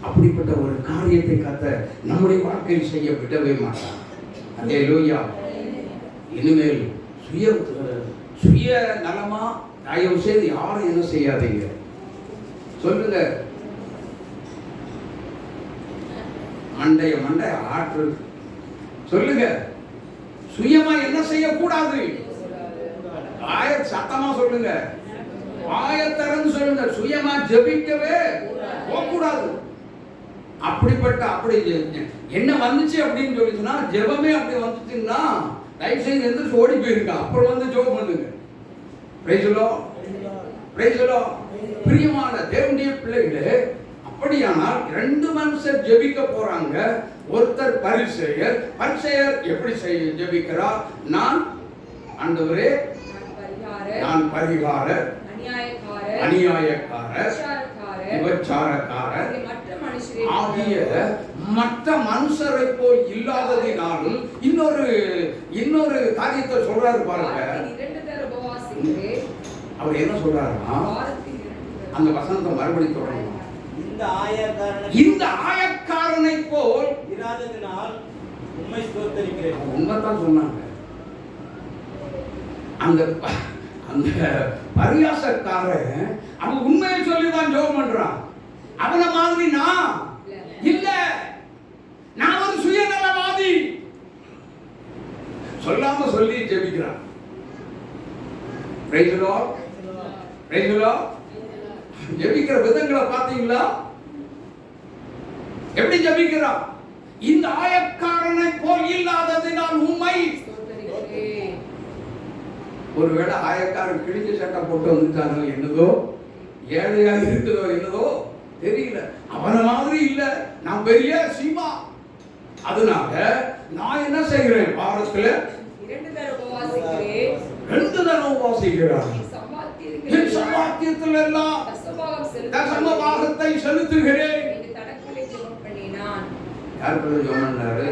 A: அப்படிப்பட்ட ஒரு காரியத்தை கர்த்தர் நம்முடைய வாழ்க்கையில் செய்ய விடவே மாட்டார். அல்லேலூயா. இனிமேல் சுய நலமா தயவு செய்து யாரும் என்ன செய்யாதீங்க. சொல்லுங்க, மண்டைய ஆற்று. சொல்லுங்க, சுயமா என்ன செய்யக்கூடாது. சத்தமா சொல்லுங்க, ஆயத்தரன்னு சொல்லுங்க. சுயமா ஜெபிக்கவே போகக்கூடாது. அப்படிப்பட்ட அப்படி என்ன வந்துச்சு அப்படின்னு சொல்லிச்சுன்னா, ஜெபமே அப்படி வந்துச்சுன்னா தயவு செய்து எந்திரிச்சு ஓடி போயிருக்கா. அப்புறம் வந்து ஜெபம் பண்ணுங்க. Price the lord, praise the Lord. பிரியமான தேவனுடைய பிள்ளைகளே, அப்படியானால் ரெண்டு மனுஷர் ஜெபிக்க போறாங்க. ஒருத்தர் பரிசேயர். பரிசேயர் எப்படி ஜெபிக்கிறார்? நான் ஆண்டவரே, நான் பரிகாரர், அநியாயக்காரர், விபச்சாரக்காரர் ஆகிய மற்ற மனுஷரை போல் இல்லாததினாலும் இன்னொரு காரியத்தை சொல்றாரு பாருங்க. அவர் என்ன சொல்றாருன்னா, அந்த வசனத்தை மறுபடியும் தொடரணும். இந்த ஆயக்காரனை போல் இராததினால் உம்மை ஸ்தோத்திரிக்கிறேன். உண்மைதான் சொன்னாங்க. அந்த பரியாசக்காரன் அவன் உண்மையை சொல்லிதான் ஜெபம் பண்றான். அவன மாதிரி நான் இல்ல, நான் ஒரு சுயநலவாதி. சொல்லாம சொல்லி ஜெபிக்கிறான். Praise the lord, praise the lord. ஜெபிக்கிற விதங்களை பாத்தீங்களா? எப்படி ஜெபிக்கிறான்? இந்த ஆயக்காரனை போல் இல்லாததினால் உம்மை. ஒருவேளை ஆயக்காரன் கிழிஞ்ச சட்டை போட்டு வந்துட்டானோ என்னதோ, ஏழையா இருக்குதோ என்னதோ தெரியல. அவன மாதிரி இல்ல, நான் பெரிய சிவா. அதனால நான் என்ன செய்கிறேன்? வாரத்துல 2 தடவை உபவாசிக்கிறேன். என் சம்பாத்தியத்தில் எல்லாம் தசமபாகத்தை செலுத்துகிறேன். யார் பேரு ஜோமன்னாரு?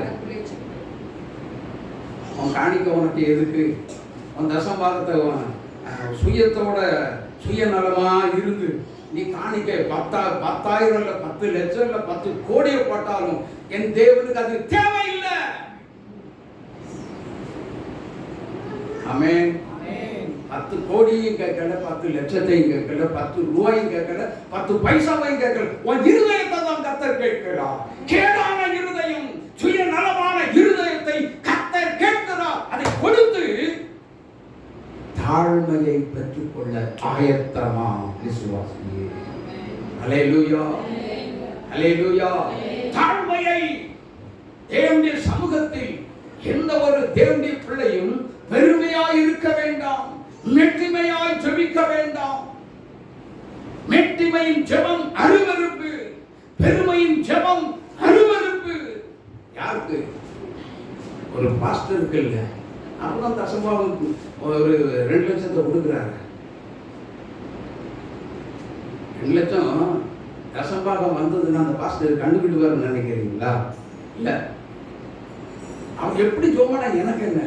A: அவன் காணிக்க உனக்கு எதுக்கு? அவன் தசமபாகத்தை சுயத்தோட சுயநலமா இருந்து நீ காணிக்க 10,000 இல்ல 10 லட்சம் இல்ல 10 கோடியை போட்டாலும் என் தேவனுக்கு அது தேவையில்லை. ஆமென். 10 கோடியும் கேட்கல, 10 லட்சத்தையும் கேட்கல, 10 ரூபாயும் கேட்கல, 10 பைசாவையும் கேட்கல. உன் இருதயத்தை தான் கர்த்தர் கேட்கிறார். கேடான இருதயம், சுயநலமான இருதயத்தை கர்த்தர் கேட்கிறார். அதை கொடுத்து தாழ்மையை பெற்றுக்கொள்ள ஆயத்தமா விசுவாசியே. அல்லேலூயா, அல்லேலூயா. தாழ்மையை தேவனுடைய சமூகத்தில் எந்த ஒரு தேவனுடைய பிள்ளையும் பெருமையாய் இருக்க வேண்டாம், மெட்டிமையாய் ஜெபிக்க வேண்டாம். மெட்டிமையின் ஜெபம் அருவருப்பு, பெருமையின் ஜெபம் அருவருப்பு. யாருக்கு? ஒரு பாஸ்டருக்கு இல்ல. அவர்தான் தசம்பாவுக்கு ஒரு 2 லட்சத்தை கொடுக்குறாங்க. 2 லட்சம் தசம்பாகம் வந்ததுன்னா அந்த பாஸ்டர் கண்டுபிடிவார்னு நினைக்கிறீங்களா? இல்ல. அவன் எப்படி ஜோமானா எனக்கு என்ன?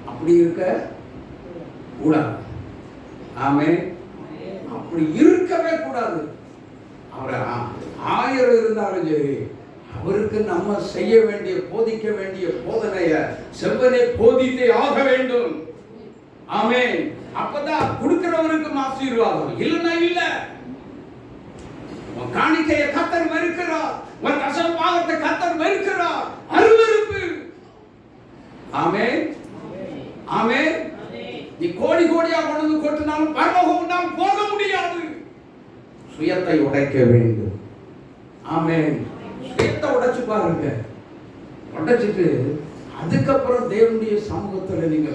A: அப்படி இருக்க கூடாது. ஆமே, அப்படி இருக்கவே கூடாது. அவர் 1000 இருந்தாலும் சரி, அவருக்கு நம்ம செய்ய வேண்டிய போதிக்க வேண்டிய போதனைய செவ்வனே போதித்தே ஆக வேண்டும். ஆமென். அப்பதான் கொடுக்கிறவருக்கும் ஆசீர்வாதம். இல்லைன்னா இல்ல. உன் காணிக்கையை கர்த்தர் வெறுக்கிறார். உன் தசமபாகத்தை கர்த்தர் வெறுக்கிறார். அருவருப்பு. ஆமென். ஆமென். நீ கோடி கோடியா கொண்டு கொட்டினாலும் பரலோகம் உன்னால் போக முடியாது. சுயத்தை உடைக்க வேண்டும். ஆமென். சுயத்தை உடைச்சு பாருங்க. உடைச்சிட்டு அதுக்கப்புறம் தேவனுடைய சமூகத்தில் நீங்க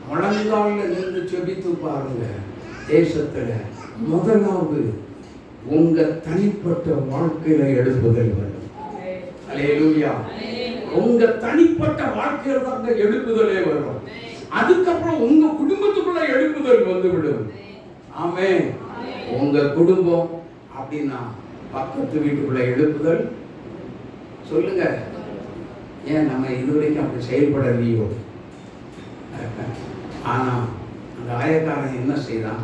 A: முழங்காலில் நின்று செபித்து பாருங்க. தேசத்துல முதலாவது உங்க தனிப்பட்ட வாழ்க்கையில எழுப்புதல் வரும். அல்லேலூயா. உங்க தனிப்பட்ட வாழ்க்கையில தான் எழுப்புதலே வரும். அதுக்கப்புறம் உங்க குடும்பத்துக்குள்ள எழுப்புதல் வந்துவிடும். ஆமென். உங்க குடும்பம் அப்படின்னா பக்கத்து வீட்டுக்குள்ள எழுப்புதல். சொல்லுங்க, ஏன் நம்ம இதுவரைக்கும் அப்படி செயல்படலையோ? ஆனா அந்த ஆயக்காரன் என்ன செய்தான்?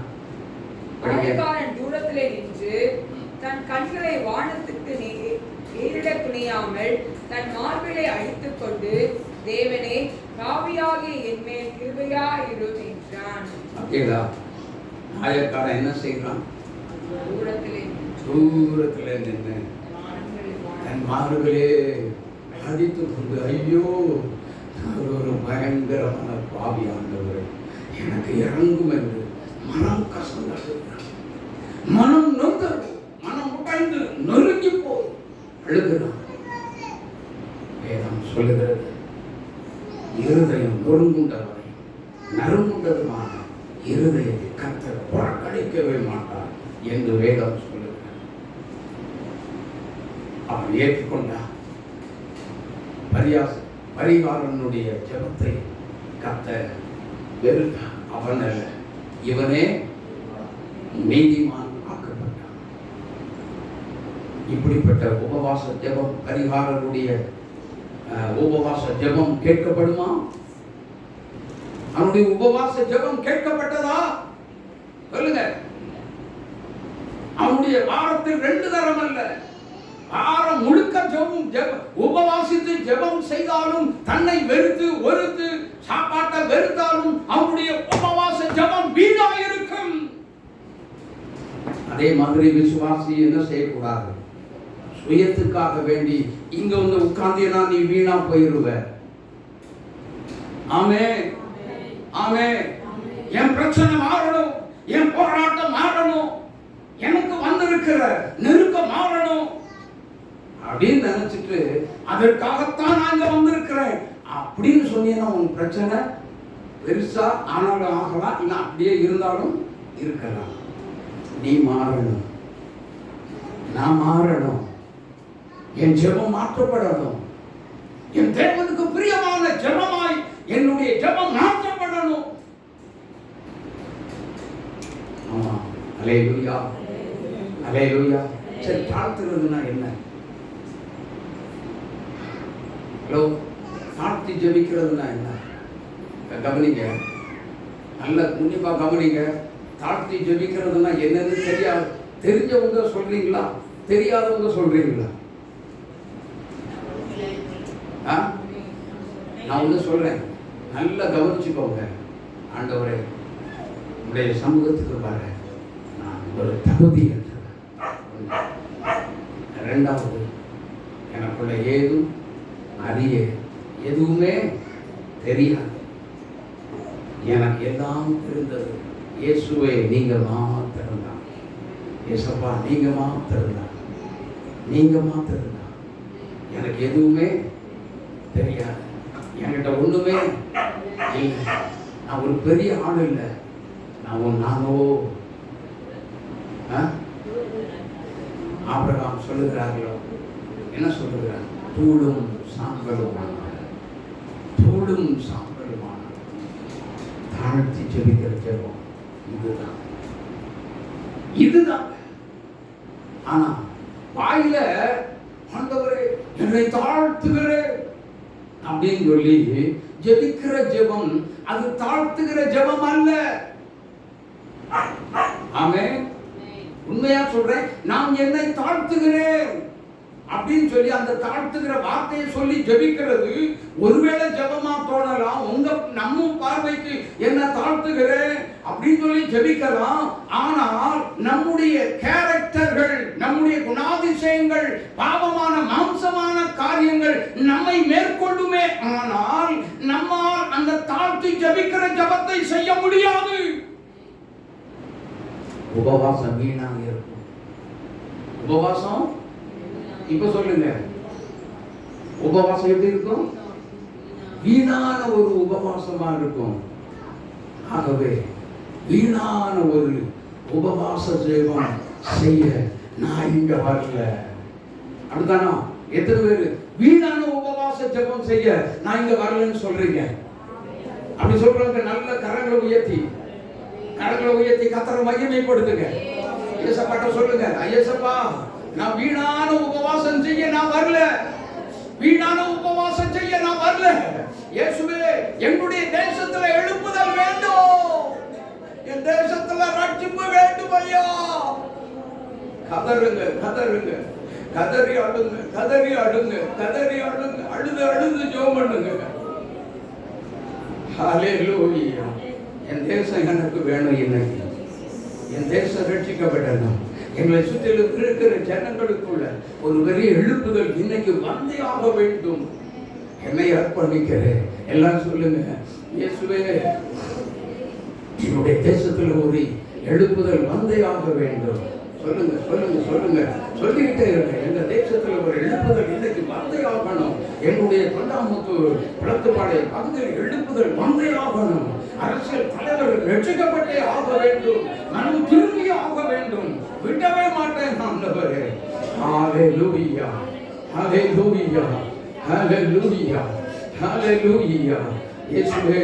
B: ஆயக்காரன் தூரத்திலே நின்று தன் கண்களை வானத்துக்கு ஏறிட துணியாமல் தன் மார்பிலை அடித்துக் கொண்டு, தேவனே, பாவியாகிய என் மேல் கிருபையாயிரும் என்றான்.
A: அப்படியா? ஆயக்காரன் என்ன செய்யறான்? தூரத்திலே நின்று தன் மார்பிலே அடித்துக் கொண்டு, ஐயோ, ஒரு பயங்கரமான பாவி ஆண்டவரே, எனக்கு இறங்கும் என்று மனம் கசந்தது, மனம் நொந்தது, மனம் உடைந்து நொறுங்கி போய் அழுகிறான். வேதம் சொல்லுகிறது, இருதயம் நொறுங்குண்டவரை நறுங்குண்டதுமான இருதயத்தை கர்த்தர் புறக்கணிக்கவே மாட்டார் என்று வேதம் சொல்லுகிறார். அவன் ஏற்றுக்கொண்டார். பரிகாரனுடைய ஜெபத்தை கர்த்தர் வெறுத்தார். அவன் அல்ல, இவனே நீதிமான் ஆக்கப்பட்டான். இப்படிப்பட்ட உபவாச ஜெபம், பரிகாரனுடைய உபவாச ஜெபம் கேட்கப்படுமா? அவனுடைய உபவாச ஜெபம் கேட்கப்பட்டதா? சொல்லுங்க. அவனுடைய வாரத்தில் 2 தரம் அல்ல, வாரம் முழுக்க உபவாசித்து ஜெபம் செய்தாலும், தன்னை வெறுத்து சாப்பாட்டை வெறுத்தாலும் அவனுடைய உபவாச ஜெபம் வீணா இருக்கும். அதே மாதிரி விசுவாசி என்ன செய்யக்கூடாது? சுயத்துக்காக வேண்டி இங்க வந்து உட்கார்ந்தீனா நீ வீணா போயிருவ. ஆமென். ஆமென். என் பிரச்சனை மாறணும், என் போராட்டம் மாறணும், எனக்கு வந்திருக்கிற நெருக்கம் மாறணும் அப்படின்னு நினைச்சிட்டு அதற்காகத்தான் நான் இங்க வந்திருக்கிறேன் அப்படின்னு சொன்னீங்கன்னா உன் பிரச்சனை பெருசா ஆனாலும் ஆகலாம், இல்லை அப்படியே இருந்தாலும் இருக்கலாம். நீ மாறணும், நான் மாறணும், என் ஜெபம் மாற்றப்படணும், என் தேவனுக்கு பிரியமான ஜெபமாய் என்னுடைய ஜெபம் மாற்றப்படணும். ஆமா. அல்லேலூயா. அல்லேலூயா. சரி, தாழ்த்துறதுன்னா என்ன? ஹலோ, தாழ்த்தி ஜெபிக்கிறதுனா என்ன? கவனிங்க, நல்ல உன்னிப்பா கவனிங்க. தாழ்த்தி ஜெபிக்கிறதுனா என்னன்னு தெரியாது. தெரிஞ்சவங்க சொல்றீங்களா, தெரியாதவங்க சொல்றீங்களா? நான் ஒன்று சொல்றேன், நல்லா கவனிச்சுக்கோங்க. ஆண்டவரே, உடைய சமூகத்துக்கு வர நான் ஒரு தகுதி என்று. 2வது, எனக்குள்ள ஏதும் அறிய எதுவுமே தெரியாது, எனக்கு எல்லாம் தெரிந்தது. இயேசுவே, நீங்க மாத்திரம்தான். இயேசப்பா, நீங்க மாத்திரம்தான், நீங்க மாத்திரம்தான். எனக்கு எதுவுமே தெரியாது, என்கிட்ட ஒண்ணுமே இல்லை, நான் ஒரு பெரிய ஆள் இல்லை, நானோ. ஆபிரகாம் சொல்லுகிறார்களோ, என்ன சொல்லுகிறார்? தூளும் சாம்பலுமான, தூளும் சாம்பலுமான. தாழ்த்தி ஜெபிக்கிற ஜெபம் இதுதான், இதுதான். ஆனா வாயில ஆண்டவரே என்னை தாழ்த்துகிறேன் அப்படின்னு சொல்லி ஜெபிக்கிற ஜெபம் அது தாழ்த்துகிற ஜெபம் அல்ல. ஆமென். உண்மையா சொல்றேன், நான் என்னை தாழ்த்துகிறேன். அப்படின்னு சொல்லி அந்த தாழ்த்துகிற வார்த்தையை சொல்லி ஜெபிக்கிறது ஒருவேளை ஜெபமா தோணலாம். நம்ம பார்வைக்கு என்ன தாழ்த்துகிறேன் அப்படின்னு சொல்லி ஜெபிக்கலாம். ஆனால் நம்முடைய கேரக்டர்கள், நம்முடைய குணாதிசயங்கள், பாவமான மாம்சமான காரியங்கள் நம்மை மேற்கொள்ளுமே. ஆனால் நம்மால் அந்த தாழ்த்தி ஜெபிக்கிற ஜெபத்தை செய்ய முடியாது. உபவாசம் வீணாக இருக்கும். உபவாசம் இப்ப சொல்லுங்க, உபவாசம் எப்படி இருக்கும்? வீணான ஒரு உபவாசமா இருக்கும். ஆகவே வீணான ஒரு உபவாச ஜெபம் செய்ய நான் இங்க வரல. அப்படித்தானா? எத்தனை பேர் வீணான உபவாச ஜெபம் செய்ய நான் இங்க வரலன்னு சொல்றீங்க? அப்படி சொல்றாங்க. நல்ல கரங்களை உயர்த்தி கர்த்தரை மகிமைப்படுத்துங்க. இயேசுப்பாட்ட சொல்லுங்க, ஐயேசப்பா, நான் வீணான உபவாசம் செய்ய நான் வரல. வீணான உபவாசம் செய்ய நான் வரல. இயேசுவே, என்னுடைய தேசத்துல எழுப்புதல் வேண்டும். என் தேசத்துல ரட்சிப்பு வேண்டும் ஐயா. கதறுங்க, கதறுங்க, கதறி அழுங்க, கதறி அழுங்க, கதறி அழுங்க, அழுது அழுது ஜெபம் பண்ணுங்க. ஹல்லேலூயா. என் தேசம் எனக்கு வேணும். இன்னைக்கு என் தேசம் ரட்சிக்கப்படணும். எங்களை சுற்றிலும் இருக்கிற ஜனங்களுக்குள்ள ஒரு பெரிய எழுப்புதல் இன்னைக்கு வந்தே ஆக வேண்டும். என்னை அர்ப்பணிக்கிறேன். எல்லாம் சொல்லுங்க, இயேசுவே, என்னுடைய தேசத்துல ஒரு எழுப்புதல் வந்தே ஆக வேண்டும். சொல்லுங்க, சொல்லுங்க, சொல்லுங்க, சொல்லிக்கிட்டே இருங்க. எங்க தேசத்துல ஒரு எழுப்புதல் இன்னைக்கு வந்தே ஆகணும். என்னுடைய தொண்டாமுத்தூர் பழத்துப்பாளைய பகுதியில் எழுப்புதல் வந்தே ஆகணும். அரசியல் தலைவர்கள் ரட்சிக்கப்பட்டே ஆக வேண்டும். மனம் திரும்பி ஆக வேண்டும். விடவே மாட்டேன் ஆண்டவரே. ஹல்லேலூயா, ஹல்லேலூயா, ஹல்லேலூயா, ஹல்லேலூயா. இயேசுவே,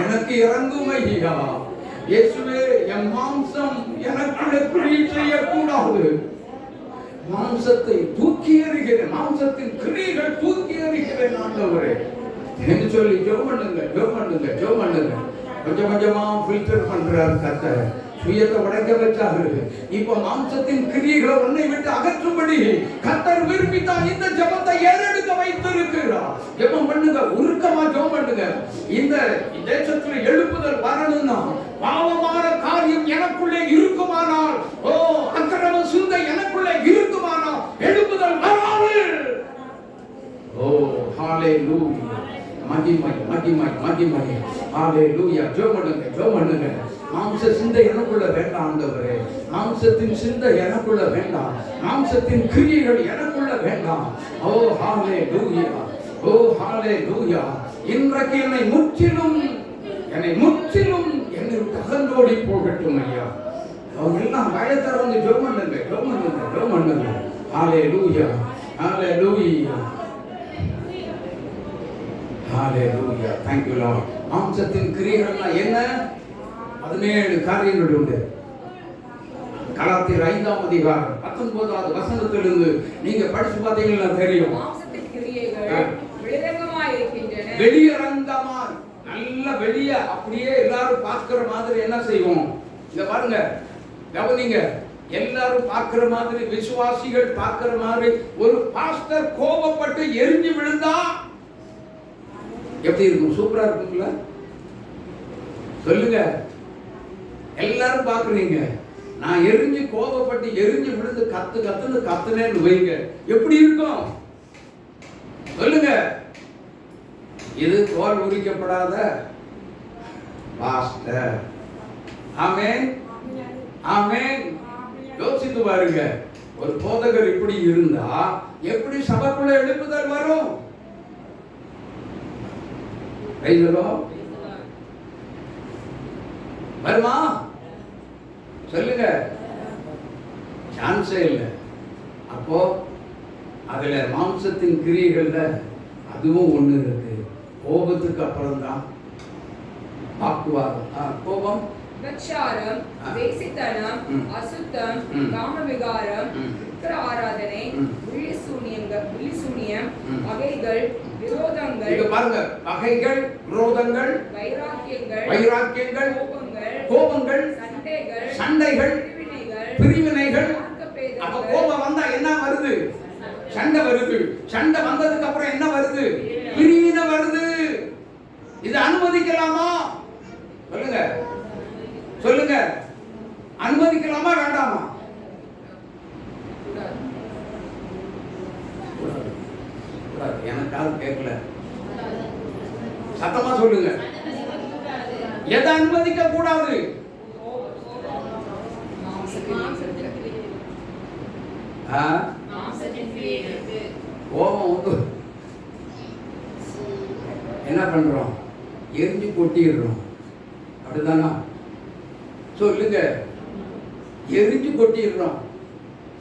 A: எனக்கு இறங்கும் ஐயா. இயேசுவே, என் மாம்சம் எனக்குள்ள கிரியை செய்யக்கூடாது. மாம்சத்தை தூக்கி எறிகிறேன். மாம்சத்தின் கிரியைகள் தூக்கி எறிகிறேன் ஆண்டவரே என்று சொல்லி ஜெபம் பண்ணுங்க, ஜெபம் பண்ணுங்க, ஜெபம் பண்ணுங்க. கொஞ்சம் கொஞ்சமா ஃபில்டர் பண்றாரு கர்த்தர். சுயத்தை உடைக்க வச்சாரு. இப்ப மாம்சத்தின் கிரியைகளை உன்னை விட்டு அகற்றும்படி கர்த்தர் விரும்பித்தான் இந்த ஜெபத்தை ஏறெடுக்க வைத்திருக்கிறார். ஜெபம் பண்ணுங்க, உருக்கமா ஜெபம் பண்ணுங்க. இந்த தேசத்துல எழுப்புதல் வரணும்னா பாவமான காரியம் எனக்குள்ளே இருக்குமானால், அக்கிரம சிந்தை எனக்குள்ளே இருக்குமானால் எழுப்புதல் வராது. ஹல்லேலூயா. மகிமை, மகிமை, மகிமை. ஹல்லேலூயா. ஜெபம் பண்ணுங்க, ஜெபம் பண்ணுங்க. மாம்ச சிந்தை எனக்குள்ள வேண்டாம் ஆண்டவரே. மாம்சத்தின் சிந்தை எனக்குள்ள வேண்டாம். மாம்சத்தின் கிரியைகள் எனக்குள்ள வேண்டாம். ஓ ஹல்லேலூயா, ஓ ஹல்லேலூயா. இன்றைக்கு என்னை முற்றிலும் என்னை அகன்றோடி போகட்டும் ஐயா. அவங்க எல்லாம் பயத்தர வந்து ஜெபம் பண்ணுங்க, ஜெபம் பண்ணுங்க, ஜெபம் பண்ணுங்க. ஹல்லேலூயா, ஹல்லேலூயா, ஹல்லேலூயா. Thank you Lord. மாம்சத்தின் கிரியைகள் என்ன? 17 காரியங்கள் உண்டு. கலாத்தியர் 5ஆம் அதிகாரம் 19வது வசனத்திலிருந்து நீங்க படிச்சு பார்த்தீங்கன்னா தெரியும்.
B: மாம்சத்தின் கிரியைகள் வெளிரங்கமாய் இருக்கின்றன.
A: வெளியரங்கமாய், நல்ல வெளிய அப்படியே எல்லாரும் பார்க்கிற மாதிரி என்ன செய்வோம்? இங்க பாருங்க, கவனிங்க. எல்லாரும் பார்க்கிற மாதிரி, விசுவாசிகள் பார்க்கிற மாதிரி ஒரு பாஸ்டர் கோபப்பட்டு எரிஞ்சு விழுந்தா எப்படி இருக்கும்? சூப்பரா இருக்கும்ல? சொல்லுங்க. எல்லாரும் பாக்குறீங்க. நான் எரிஞ்சு கோபப்பட்டு எரிஞ்சு விழுந்து கத்துன்னு கத்துனேன்னு வைங்க, எப்படி இருக்கும்? சொல்லுங்க. இது தோல் உரிக்கப்படாத பாஸ்டர். ஆமென், ஆமென். யோசித்து பாருங்க. ஒரு போதகர் இப்படி இருந்தா எப்படி சபைக்குள்ள எழுப்புதல் வரும்? வருமா? சொல்லுங்க. சான்ஸே இல்லை. அப்போ அதுல மாம்சத்தின் கிரியைகள்ல அதுவும் ஒண்ணு இருக்கு. கோபத்துக்கு அப்புறம் தான் வாக்குவாதம். கோபம்,
B: விபச்சாரம், வேசித்தனம், அசுத்தம், காமவிகாரம், விக்கிர ஆராதனை, வில்லிசூனியம், பகைகள், விரோதங்கள். இங்க பாருங்க, பகைகள், விரோதங்கள், வைராக்கியங்கள், கோபங்கள், சண்டைகள், பிரிவினைகள். அப்ப கோபம் வந்தா என்ன வருது? சண்டை
A: சண்டை வருது. சண்டை வந்ததுக்கு அப்புறம் என்ன வருது? பிரிவினை வருது. இது அனுமதிக்கலாமா? சொல்லுங்க சொல்லுங்க. அனுமதிக்கலாமா வேண்டாமா? எனக்காவது கேட்கல, சத்தமா சொல்லுங்க. எதை அனுமதிக்க கூடாது? கோபம் என்ன பண்றோம்? எரிஞ்சு கொட்டிடுறோம். அப்படிதானா? சொல்லுங்க. எரிஞ்சு கொட்டிடுறோம்.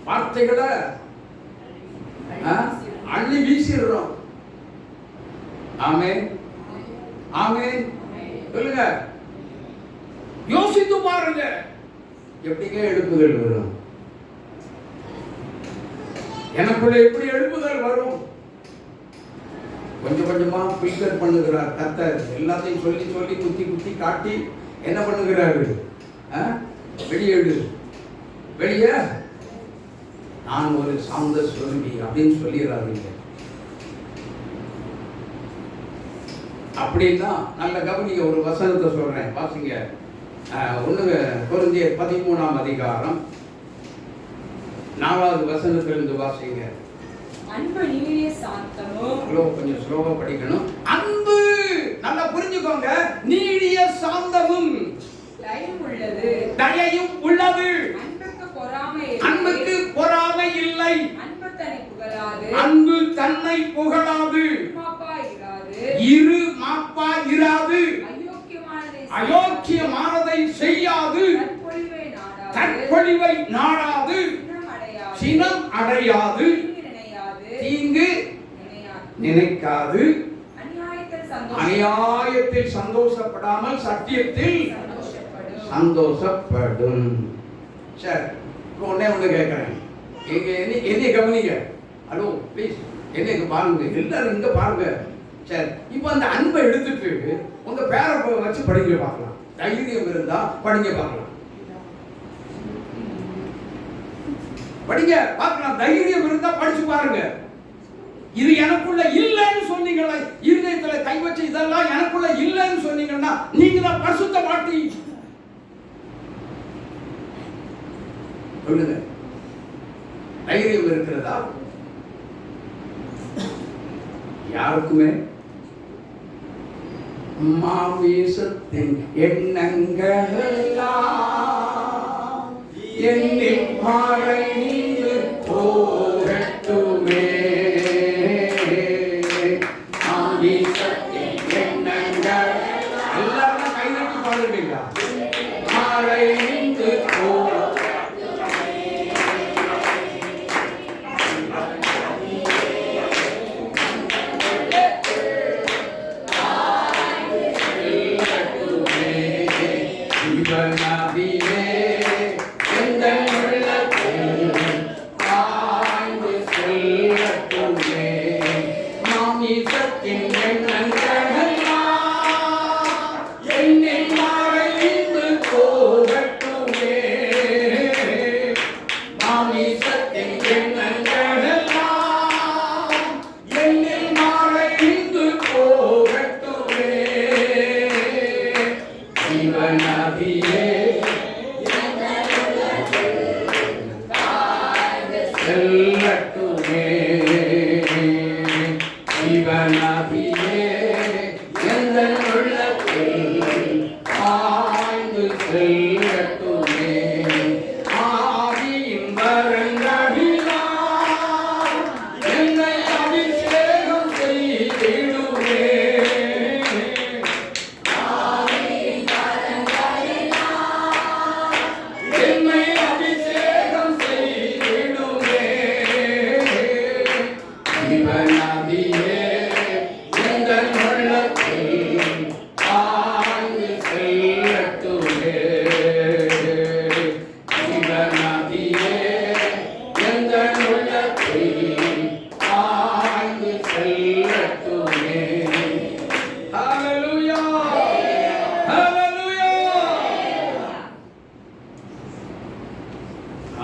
A: வார்த்தைகளை அள்ளி வீசிடுறோம். ஆமென் ஆமென். சொல்லுங்க. யோசித்து பாருங்க, எப்படிங்க எழுப்புதல் வரும்? எனக்குள்ள எப்படி எழுப்புதல் வரும்? கொஞ்சம் கொஞ்சமா ஃபில்டர் பண்ணுகிறார் கர்த்தர். எல்லாத்தையும் சொல்லி சொல்லி குத்தி குத்தி காட்டி என்ன பண்ணுகிறாரு? வெளியேடு, வெளியே நான் ஒரு சாந்த சுரம்பி அப்படின்னு சொல்லிடுறாருங்க. அப்படின்னா நல்ல கவனிங்க. ஒரு வசனத்தை சொல்றேன், வாசிங்க. 1 கொரிந்தியர் 13ஆம் அதிகாரம் 4வது வசனத்திலிருந்து வாசிங்க.
B: அன்பு நீடிய சாந்தமும்.
A: கொஞ்சம் ஸ்லோவா படிக்கணும். அன்பு, நல்லா புரிஞ்சுக்கோங்க. நீடிய சாந்தமும்
B: தயையும் உள்ளது.
A: தயையும் உள்ளது.
B: அன்புக்கு பொறாமை இல்லை.
A: அன்புக்கு பொறாமை இல்லை.
B: அன்பு தன்னை புகழாது.
A: அன்பு தன்னை புகழாது. இரு மாப்பா இராது. அயோக்கியமானதை செய்யாது. தற்பொழிவை நாடாது. சினம் அடையாது. தீங்கு நினைக்காது. அநியாயத்தில் சந்தோஷப்படாமல் சத்தியத்தில் சந்தோஷப்படும். சரி, ஒன்னே ஒண்ணு கேட்கிறேன். என்னை கவனிங்க. ஹலோ ப்ளீஸ், என்னை பாருங்க. எல்லாரும் இங்க பாருங்க. சரி, இப்போ அந்த அன்பை எடுத்துட்டு உங்க பேரை வச்சு படிங்க பார்க்கலாம். தைரியம் இருந்தா படிங்க பார்க்கலாம். படிங்க பார்க்கலாம். தைரியம் இருந்தா படிச்சு பாருங்க. இது எனக்குள்ள இல்லைன்னு சொன்னீங்களா? இருதயத்துல கை வச்சு இதெல்லாம் எனக்குள்ள இல்லைன்னு சொன்னீங்கன்னா நீங்க தான் பரிசுத்த மாட்டி. சொல்லுங்க, தைரியம் இருக்கிறதா? யாருக்குமே மாமிசத்தின் எண்ணங்கள் என்னில் மறைந்து போகட்டுமே. மாமிசத்தின் எண்ணங்கள் எல்லாரும் கை தட்டி பாடுவீங்க. மறைந்து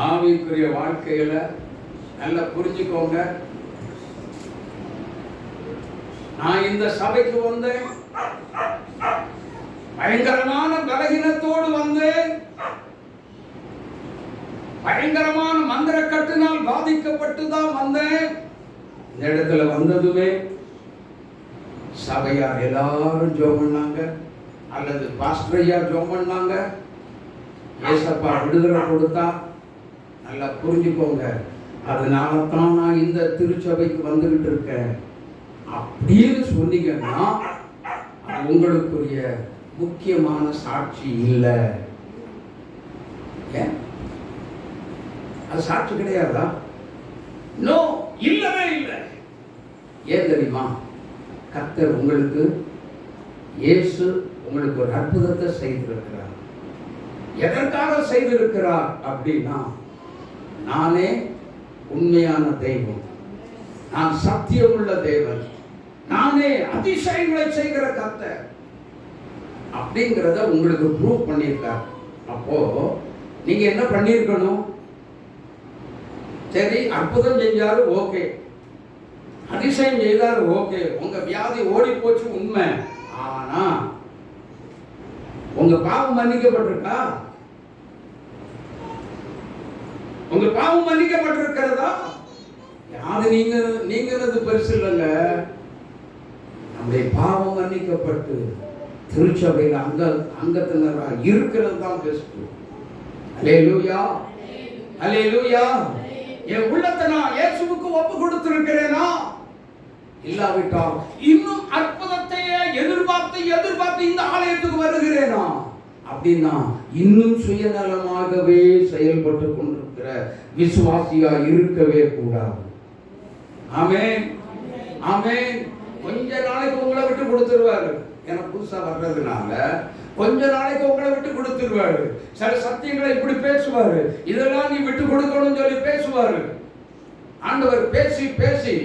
A: ஆவிக்குரிய வாழ்க்கையில நல்லா புரிஞ்சுக்கோங்க. நான் இந்த சபைக்கு வந்தேன், பயங்கரமான பலகீனத்தோடு வந்தேன், பயங்கரமான மந்திர கட்டினால் பாதிக்கப்பட்டு தான் வந்தேன். இந்த இடத்துல வந்ததுமே சபையார் எல்லாரும் ஜெபம் பண்ணாங்க, அல்லது பாஸ்டர் ஐயா ஜெபம் பண்ணாங்க. ஏசப்பா விடுதலை கொடுத்தா, நல்லா புரிஞ்சுக்கோங்க, அதனால தான் நான் இந்த திருச்சபைக்கு வந்துகிட்டு இருக்கேன் அப்படின்னு சொன்னீங்கன்னா உங்களுக்குரிய முக்கியமான சாட்சி இல்லை. ஏன் அது சாட்சி கிடையாதா? நோ, இல்லவே இல்லை. ஏன் தெரியுமா? கர்த்தர் உங்களுக்கு, இயேசு உங்களுக்கு ஒரு அற்புதத்தை செய்திருக்கிறார். எதற்காக செய்திருக்கிறார் அப்படின்னா, நானே உண்மையான தெய்வம், நான் சத்தியமுள்ள தேவன், நானே அதிசயங்களை செய்கிற கர்த்தர் அப்படிங்கிறத உங்களுக்கு ப்ரூவ் பண்ணியிருக்கார். அப்போ நீங்க என்ன பண்ணியிருக்கணும்? சரி, அற்புதம் செஞ்சாரு, ஓகே, அதிசயம் செய்தாரு, ஓகே, உங்க வியாதி ஓடி போச்சு, உண்மை. ஆனா உங்க பாவம் மன்னிக்கப்பட்டிருக்கா? உங்க பாவம் மன்னிக்கப்பட்டிருக்கிறதா? யாரு நீங்கிறது பெருசு இல்லைங்க. நம்முடைய பாவம் மன்னிக்கப்பட்டு திருச்சபையில் அங்கத்தினராக இருக்கிறது தான் பெஸ்ட். அல்லேலூயா, அல்லேலூயா. என் உள்ளத்தை நான் இயேசுவுக்கு ஒப்பு கொடுத்திருக்கிறேனா? இல்லாவிட்டால் இன்னும் அற்புதத்தையே எதிர்பார்த்து இந்த ஆலயத்துக்கு வருகிறேனா அப்படின்னா இன்னும் சுயநலமாகவே செயல்பட்டு கொண்டிருக்கிற விசுவாசியா இருக்கவே கூடாது. ஆமென், ஆமென். கொஞ்ச நாளைக்கு உங்களை விட்டு கொடுத்துருவாரு, எனக்கு புதுசா வர்றதுனால கொஞ்ச நாளைக்கு உங்களை விட்டு கொடுத்துருவாரு. சில சத்தியங்களை இப்படி பேசுவாரு, இதெல்லாம் நீ விட்டு கொடுக்கணும்னு சொல்லி பேசுவாரு. ஆண்டவர் பேசி பேசி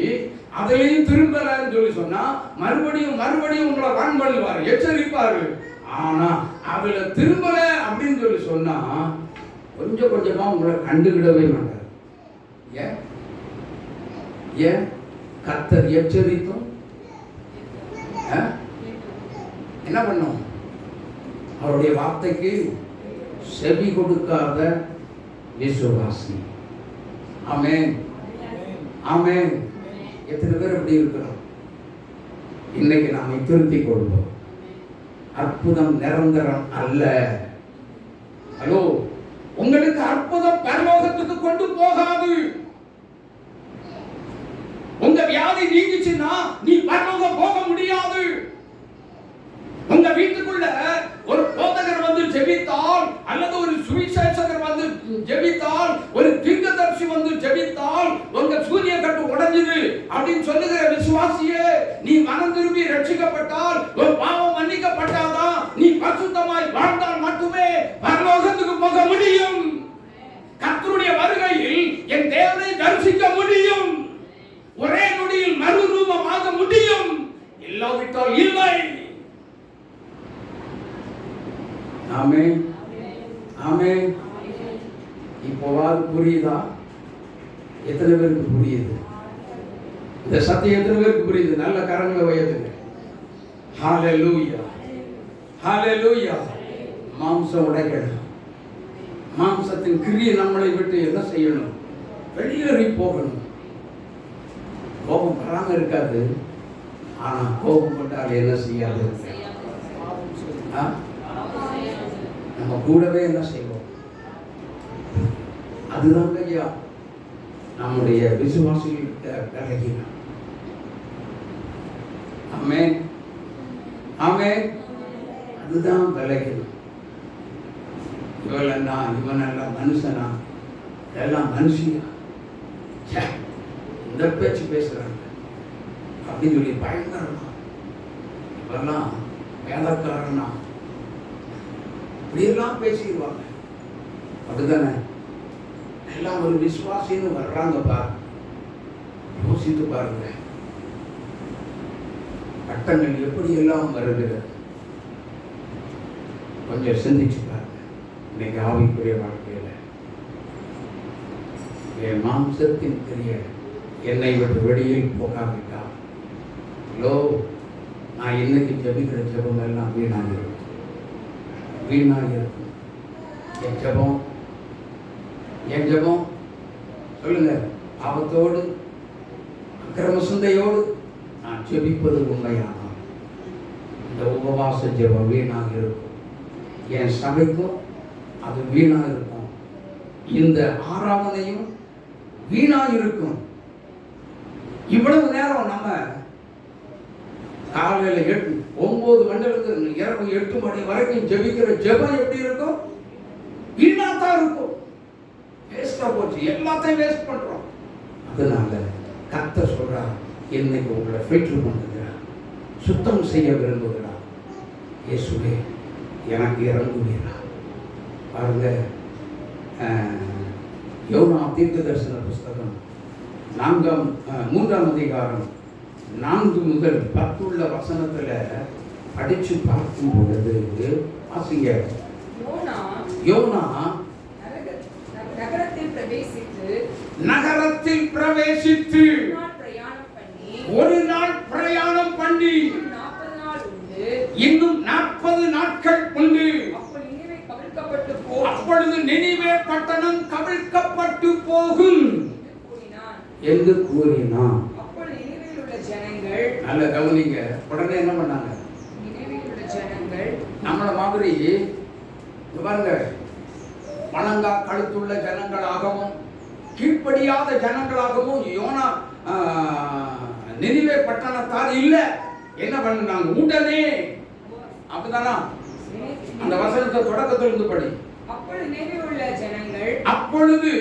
A: அதுலயும் திரும்பலன்னு சொல்லி சொன்னா மறுபடியும் உங்களை வான் பண்ணுவாரு, எச்சரிப்பாரு. ஆனா அதுல திரும்பல அப்படின்னு சொல்லி சொன்னா கொஞ்சம் கொஞ்சமா உங்களை கண்டுகிடவே மாட்டார். ஏன்? கர்த்தர் எச்சரித்தும் என்ன பண்ணும்? அவருடைய வார்த்தைக்கு செவி கொடுக்காத விசுவாசி. ஆமென், ஆமென். எத்தனை பேர் எப்படி இருக்கிறோம்? இன்னைக்கு நாம திருத்திக் கொள்வோம். அற்புதம் நிரந்தரம் அல்ல. ஹலோ, உங்களுக்கு அற்புதம் பரலோகத்துக்கு கொண்டு போகாது. உங்க வியாதி நீங்கிச்சுன்னா நீ பரலோகம் போக முடியாது. உங்க வீட்டுக்குள்ள ஒரு போதகர் வந்து ஜெபித்தால், அல்லது ஒரு சுவிசேஷகர் வந்து ஜெபித்தால், ஒரு தீர்க்கதரிசி வந்து ஜெபித்தால் உங்க சூரிய கட்டு உடைஞ்சது அப்படின்னு சொல்லுகிற விசுவாசியே, நீ மனம் திரும்பி ரட்சிக்கப்பட்டால், உன் பாவம் மன்னிக்கப்பட்டாதான், நீ பரிசுத்தமாய் வாழ்ந்தால் மட்டுமே பரலோகத்துக்கு போக முடியும். கர்த்தருடைய வருகையில் என் தேவனை தரிசிக்க முடியும். ஒரே நொடியில் மறுரூபமாக முடியும். இல்லாவிட்டால் இல்லை. ஆமென், ஆமென். இப்போவாது புரியுதா? எத்தனை பேருக்கு புரியுது? இந்த சத்தியம் எத்தனை பேருக்கு புரியுது? நல்ல கரங்களை உயர்த்துங்க. ஹalleluya, ஹalleluya. மாம்சம் உடைக்கணும். மாம்சத்தின் கிரியை நம்மளை விட்டு என்ன செய்யணும்? வெளியேறி போகணும். கோபம் வராம இருக்காது, ஆனா கோபம் கொண்டால் என்ன செய்யாது? நம்ம கூடவே என்ன செய்வோம்? அதுதான் ஐயா நம்முடைய விசுவாசிகளுக்கு பலகீனம். ஆமென், ஆமென். அதுதான் பலகீனம். இவனெல்லாம் மனுஷனா, எல்லாம் மனுஷியா, இந்த பேச்சு பேசுறாங்க அப்படின்னு சொல்லி பயங்கரமா, இவெல்லாம் வேலைக்காரனா, இப்படியெல்லாம் பேசிடுவாங்க. அப்படித்தானே? எல்லாம் ஒரு விசுவாசின்னு வர்றாங்க பாரு. யோசித்து பாருங்க, பட்டங்கள் எப்படி எல்லாம் வருகிறது. கொஞ்சம் சிந்திச்சு பாருங்க. இன்னைக்கு ஆவிக்குரிய வாழ்க்கையில என் மாம்சத்தின் கிரிய என்னை விட்டு வெளியில் போகாவிட்டால் ஹலோ, நான் இன்னைக்கு ஜெபிக்கிற ஜெபம் எல்லாம் வீணாக இருக்கும். வீணாக இருக்கும். என் ஜெபம் சொல்லுங்க, பாவத்தோடு அக்கிரம சிந்தையோடு நான் ஜெபிப்பது உண்மையானால் இந்த உபவாச ஜெபம் வீணாக இருக்கும். என் சபைக்கும் அது வீணாக இருக்கும். இந்த ஆராதனையும் வீணாக இருக்கும். இவ்வளவு நேரம் நம்ம காலையில் 9 மணிலிருந்து இரவு 8 மணி வரைக்கும் ஜெபிக்கிற ஜெபம் எப்படி இருக்கும்? வீணாத்தான் இருக்கும். வேஸ்டா போச்சு, எல்லாத்தையும் வேஸ்ட் பண்றோம். அதனால கர்த்தர் சொல்றார், இன்னைக்கு உங்களை ஃபில்டர் பண்ணுகிறார், சுத்தம் செய்ய விரும்புகிறார். இயேசுவே எனக்கு இறங்குவீரா. பாருங்க, யோனா தீர்க்கதரிசன புஸ்தகம் 3ஆம் அதிகாரம் 4 முதல் 10 உள்ள வசனத்துல படிச்சு பார்க்கும் பொழுது வாசிங்க. யோனா நகரத்தில் பிரவேசித்து ஒரு நாள் பிரயாணம் பண்ணி இன்னும் 40 நாட்கள் உண்டு. அப்பொழுது நினிவே பட்டணம் கவிழ்க்கப்பட்டு போகும் என்று கூறினான். நல்ல கவனிங்க. உடனே என்ன பண்ணாங்க? நம்மள மாதிரி பாருங்க, வணங்கா கழுத்துள்ள ஜனங்களாகவும் கீழ்ப்படியாத ஜனங்களாகவும் யோனா நினிவே பட்டணத்தார் இல்ல. என்ன பண்ணாங்க? உடனே, அப்படிதானா? அந்த வசனத்தை தொடக்கத்திலிருந்து படி. அப்பொழுது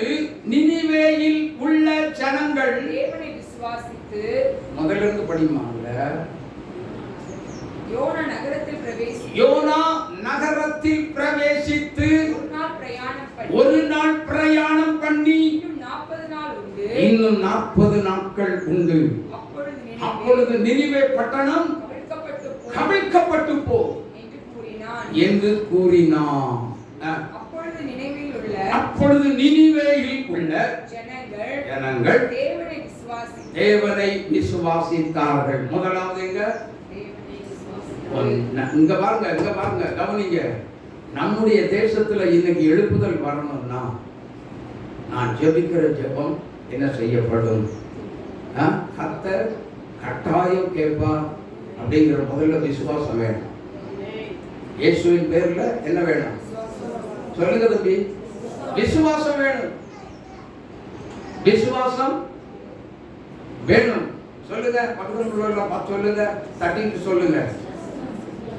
A: நினிவேயில் உள்ள ஜனங்கள்
B: தேவனை விசுவாசித்து,
A: முதல்ல இருந்து படிமாங்க.
B: யோனா நகரத்தில் பிரவேசித்து ஒரு நாள் பிரயாணம் பண்ணி இன்னும் 40 நாட்கள் உண்டு. அப்பொழுது நினிவே பட்டணம் கவிழ்க்கப்பட்டு போ என்று கூறினான். அப்பொழுது நினிவேயில் உள்ள ஜனங்கள் தேவனை விசுவாசித்தார்கள். முதலாவது இங்க பாருங்க, கவனிங்க. நம்முடைய தேசத்துல இன்னைக்கு எழுப்புதல் வரணும்னா நான் ஜெபிக்கிற ஜெபம் என்ன செய்யப்படும்? கர்த்தர் கட்டாயம் கேட்பார் அப்படிங்கிற முதல்ல விசுவாசம் வேணும். இயேசுவின் பேர்ல என்ன வேணும்? சொல்லுங்க தம்பி, விசுவாசம் வேணும். விசுவாசம் வேணும். சொல்லுங்க, பக்கத்துல சொல்லுங்க, தட்டிட்டு சொல்லுங்க.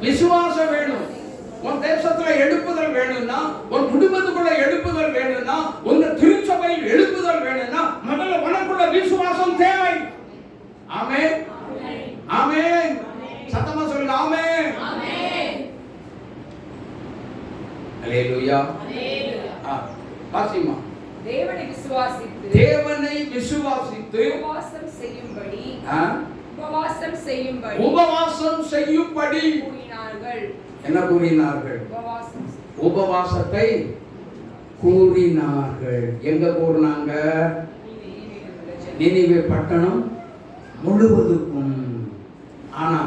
B: விசுவாசம் வேணும். உன் தேசத்துல எழுப்புதல் வேணும்னா, உன் குடும்பத்துக்குள்ள எழுப்புதல் வேணும்னா, உங்க திருச்சபையில் எழுப்புதல் வேணும்னா முதல்ல உனக்குள்ள விசுவாசம் தேவை. ஆமென், ஆமென். சத்தமா சொல்லுங்க, ஆமென், அல்லேலூயா. வாசிமா. தேவனை விசுவாசித்து
A: உபவாசம் செய்யும்படி என்ன கூறினார்கள்? உபவாசத்தை கூறினார்கள். எங்க கூறினாங்க? நினிவே பட்டணம் முழுவதுக்கும். ஆனா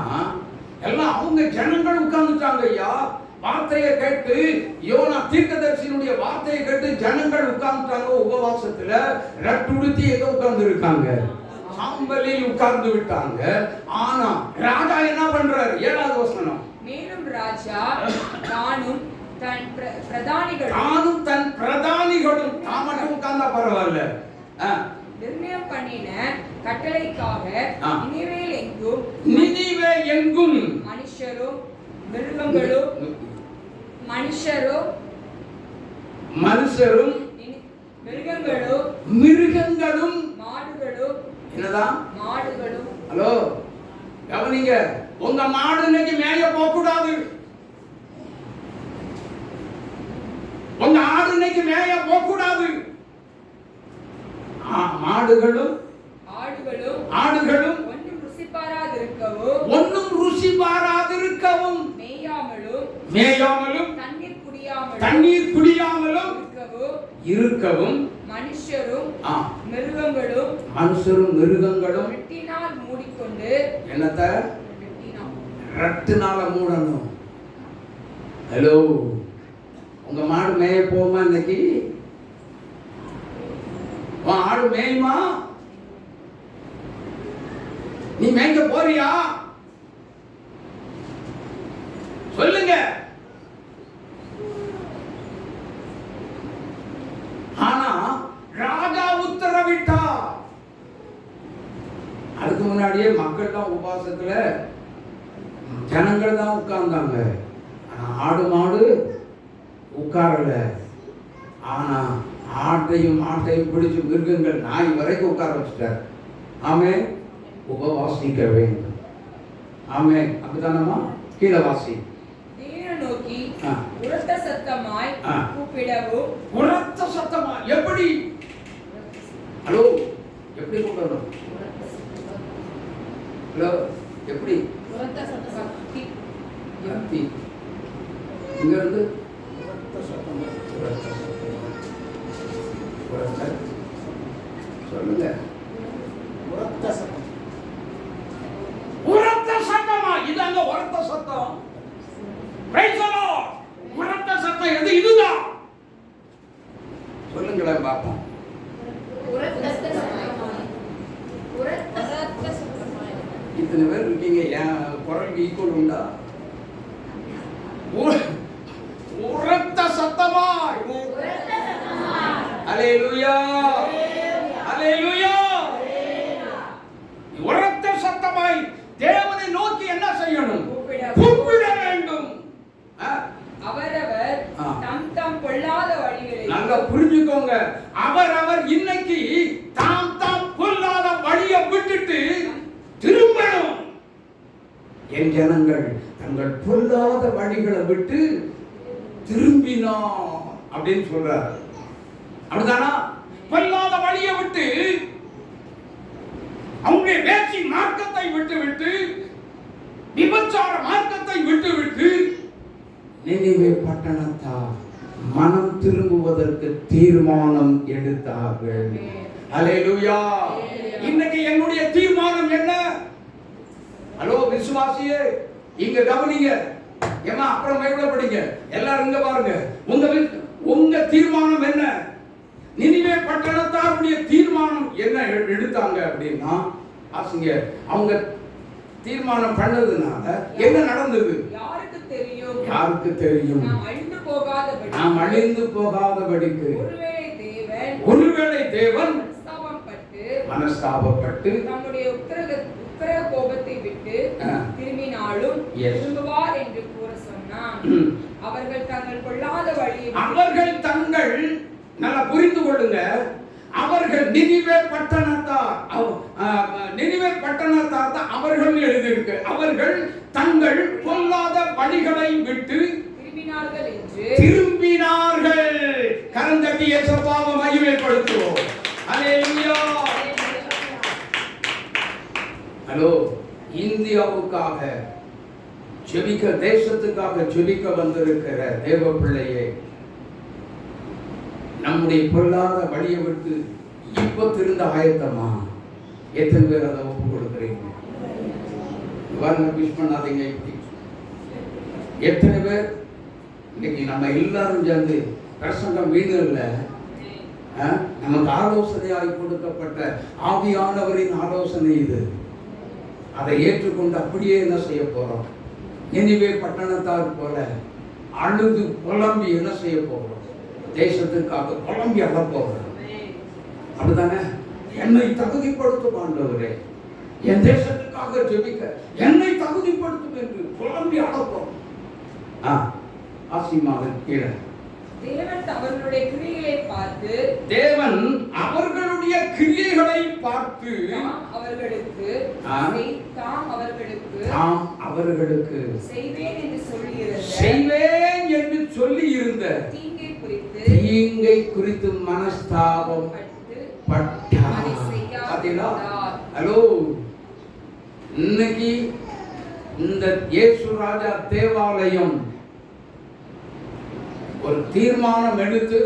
A: எல்லாம் அவங்க ஜனங்கள் உட்கார்ந்துட்டாங்க. ஐயா, வார்த்தையை கேட்டு, யோனா தீர்க்கதரிசியினுடைய வார்த்தையை கேட்டு ஜனங்கள் உட்கார்ந்துட்டாங்க. உபவாசத்துல ரட்டுடுத்தி எங்க உட்கார்ந்து இருக்காங்க? சாம்பலில் உட்கார்ந்து விட்டாங்க. ஆனா ராஜா என்ன பண்றாரு? 7வது வசனம்.
B: மேலும் ராஜா தானும் தன் பிரதானிகளும் தாமட்டும் உட்கார்ந்தா பரவாயில்ல, நிர்ணயம் பண்ணின கட்டளைக்காக
A: நினிவே எங்கும்
B: மனுஷரும் மிருகங்களும் மாடுகளும்
A: என்னதான்?
B: மாடுகளும்.
A: ஹலோ, கவனிங்க. உங்க மாடு இன்னைக்கு மேய போக கூடாது. உங்க ஆடு இன்னைக்கு மேய போக கூடாது. மாடுகளும் ஆடுகளும் ஒன்னும் ருசி பாராதிருக்கவும்
B: மேயாமலும்
A: தண்ணீர் குடியாமலும் இருக்கவும்
B: மனுஷரும்
A: ஆ,
B: மிருகங்களும்
A: மனுஷரும் மிருகங்களும்
B: வெட்டினால் மூடிக்கொண்டு
A: என்னத்தை
B: வெட்டினால்
A: ரட்டுனால மூடணும். ஹலோ, உங்க மாடு மேய போமா இன்னைக்கு? உன் ஆடு மேயுமா? நீ மேய்க்க போறியா? சொல்லுங்க. ஆனா ராஜா உத்தரவிட்டா. அதுக்கு முன்னாடியே மக்கள் தான் உபவாசத்துல, ஜனங்கள் தான் உட்கார்ந்தாங்க. ஆனா ஆடு மாடு உட்காரல. ஆனா ஆட்டையும் மாட்டையும் பிடிச்சு மிருகங்கள் நாய் வரைக்கும் உட்கார வச்சுட்டார். ஆமே, உபவாசிக்க வேண்டும். ஆமே, அப்படித்தானம்மா? கீழே வாசி.
B: தேவனை நோக்கி
A: ஆ.
B: உரத்த சத்தமாய்
A: ஆ.
B: கூப்பிடவும்.
A: உரத்த சத்தமா எப்படி? ஹலோ, எப்படி கூப்பிடணும்? ஹலோ, எப்படி?
B: உரத்த சத்தம்
A: கத்தி. இங்க இருந்து சொல்லுங்க. உரத்த சத்தமா? இது அங்க உரத்த சத்தம். Praise the Lord. உரத்த சத்தம் எது? இதுதான். சொல்லுங்களேன் பாப்போம். இத்தனை பேர் இருக்கீங்க, என் குரல் ஈக்குவல் உண்டா? உரத்த சத்தமாய். அல்லேலூயா, அல்லேலூயா. உரத்த சத்தமாய் தேவனை நோக்கி என்ன செய்யணும்? கூப்பிட வேண்டும்.
B: அவரவர்
A: ஆ.
B: தம் தம் பொல்லாத வழிகளை
A: நல்லா புரிஞ்சுக்கோங்க. அவரவர் இன்னைக்கு தாம் தாம் பொல்லாத வழியை விட்டுட்டு திரும்பணும். என் ஜனங்கள் தங்கள் பொல்லாத வழிகளை விட்டு திரும்பினோம் அப்படின்னு சொல்றார். அப்படிதானா? பொல்லாத வழியை விட்டு, அவங்களுடைய வேட்சி மார்க்கத்தை விட்டு விபச்சார மார்க்கத்தை விட்டு நினிவே பட்டணத்தார் மனம் திரும்புவதற்கு தீர்மானம் எடுத்தார்கள். அல்லேலூயா. இன்னைக்கு என்னுடைய தீர்மானம் என்ன? ஹலோ விசுவாசியே, இங்க கவனிங்க. ஏமா அப்புறம் பைபிளை படிங்க. எல்லாரும் இங்க பாருங்க. உங்க தீர்மானம் என்ன? நினிவே பட்டணத்தாருடைய தீர்மானம் என்ன எடுத்தாங்க அப்படின்னா, ஆசிங்க, அவங்க தீர்மானம் பண்ணதுனால என்ன நடந்தது?
B: யாருக்கு தெரியும்?
A: யாருக்கு தெரியும்? நாம் அழிந்து போகாதபடிக்கு ஒருவேளை தேவன் மனஸ்தாபப்பட்டு
B: நம்முடைய உக்கிர கோபத்தை விட்டு திரும்பினாலும் திரும்புவார் என்று கூற சொன்னான். அவர்கள் தங்கள் பொல்லாத வழியை
A: நல்லா புரிந்து கொள்ளுங்க. அவர்கள் நினிவே பட்டணத்தார் தான் அவர்கள் எழுதியிருக்கு. அவர்கள் தங்கள் பொல்லாத வழிகளை விட்டு திரும்பினார்கள். கரந்தட்டி இயேசுவை மகிமைப்படுத்துவோம். அல்லேலூயா. ஹலோ, இந்தியாவுக்காக ஜெபிக்க, தேசத்துக்காக ஜெபிக்க வந்திருக்கிற தேவ பிள்ளையே, நம்முடைய பொல்லாத வழியை விட்டு இப்ப திருந்த ஆயத்தமா? எத்தனை பேர் அதை ஒப்பு கொடுக்குறீங்க? விஷ் பண்ணாதீங்க. எத்தனை பேர் இன்னைக்கு நம்ம எல்லாரும் சேர்ந்து பிரசங்கம் வீடு இல்ல, நமக்கு ஆலோசனையாய் கொடுக்கப்பட்ட ஆவியானவரின் ஆலோசனை இது. அதை ஏற்றுக்கொண்டு அப்படியே என்ன செய்ய போறோம்? நினிவே பட்டணத்தார் போல அழுது புலம்பி என்ன செய்ய போகிறோம்? தேசத்துக்காக புலம்பி அழ போகிறோம். அப்படித்தானே? என்னை தகுதிப்படுத்தும் ஆண்டவரே, என் தேசத்துக்காக ஜெபிக்க என்னை தகுதிப்படுத்தும் என்று புலம்பி அழ போகிறோம். ஆசிமாவின் கீழே
B: தேவன் அவர்களுடைய கிரியைகளை பார்த்து தாம் அவர்களுக்கு செய்வேன் என்று சொல்லி இருந்த தீங்கை குறித்து மனஸ்தாபம் பட்டார். ஹலோ, இன்னைக்கு இந்த இயேசு ராஜா தேவாலயம் ஒரு தீர்மானம் எடுத்து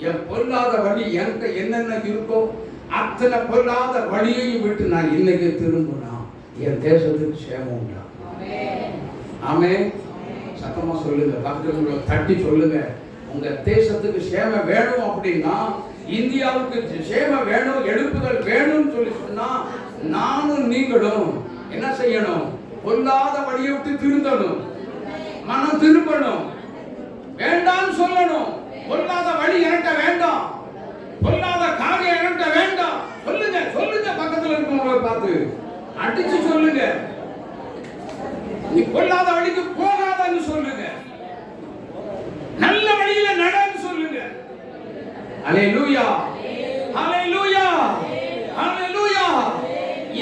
A: என் பொல்லாத வழி என்கிட்ட என்னென்ன இருக்கோ அத்தனை பொல்லாத வழியையும் விட்டு நான் இன்னைக்கு திரும்பினா என் தேசத்துக்கு சேமம் உண்டா? ஆமென். சத்தமா சொல்லுங்க, பக்கத்துல தட்டி சொல்லுங்க. உங்க தேசத்துக்கு சேமம் வேணும் அப்படின்னா, இந்தியாவுக்கு சேமம் வேணும், எழுப்புதல் வேணும்னு சொல்லி சொன்னா நானும் நீங்களும் என்ன செய்யணும்? பொல்லாத வழியை விட்டு திருந்தணும், மனம் திரும்பணும், வேண்டாம் சொல்லணும். பொல்லாத வழி என்கிட்ட வேண்டாம், பொல்லாத காரியம் என்கிட்ட வேண்டாம். சொல்லுங்க சொல்லுங்க, பக்கத்துல இருக்கவங்களை பார்த்து அடிச்சு சொல்லுங்க, நீ பொல்லாத வழிக்கு போகாதன்னு சொல்லுங்க, நல்ல வழியில நடன்னு சொல்லுங்க. அல்லேலூயா, அல்லேலூயா, அல்லேலூயா.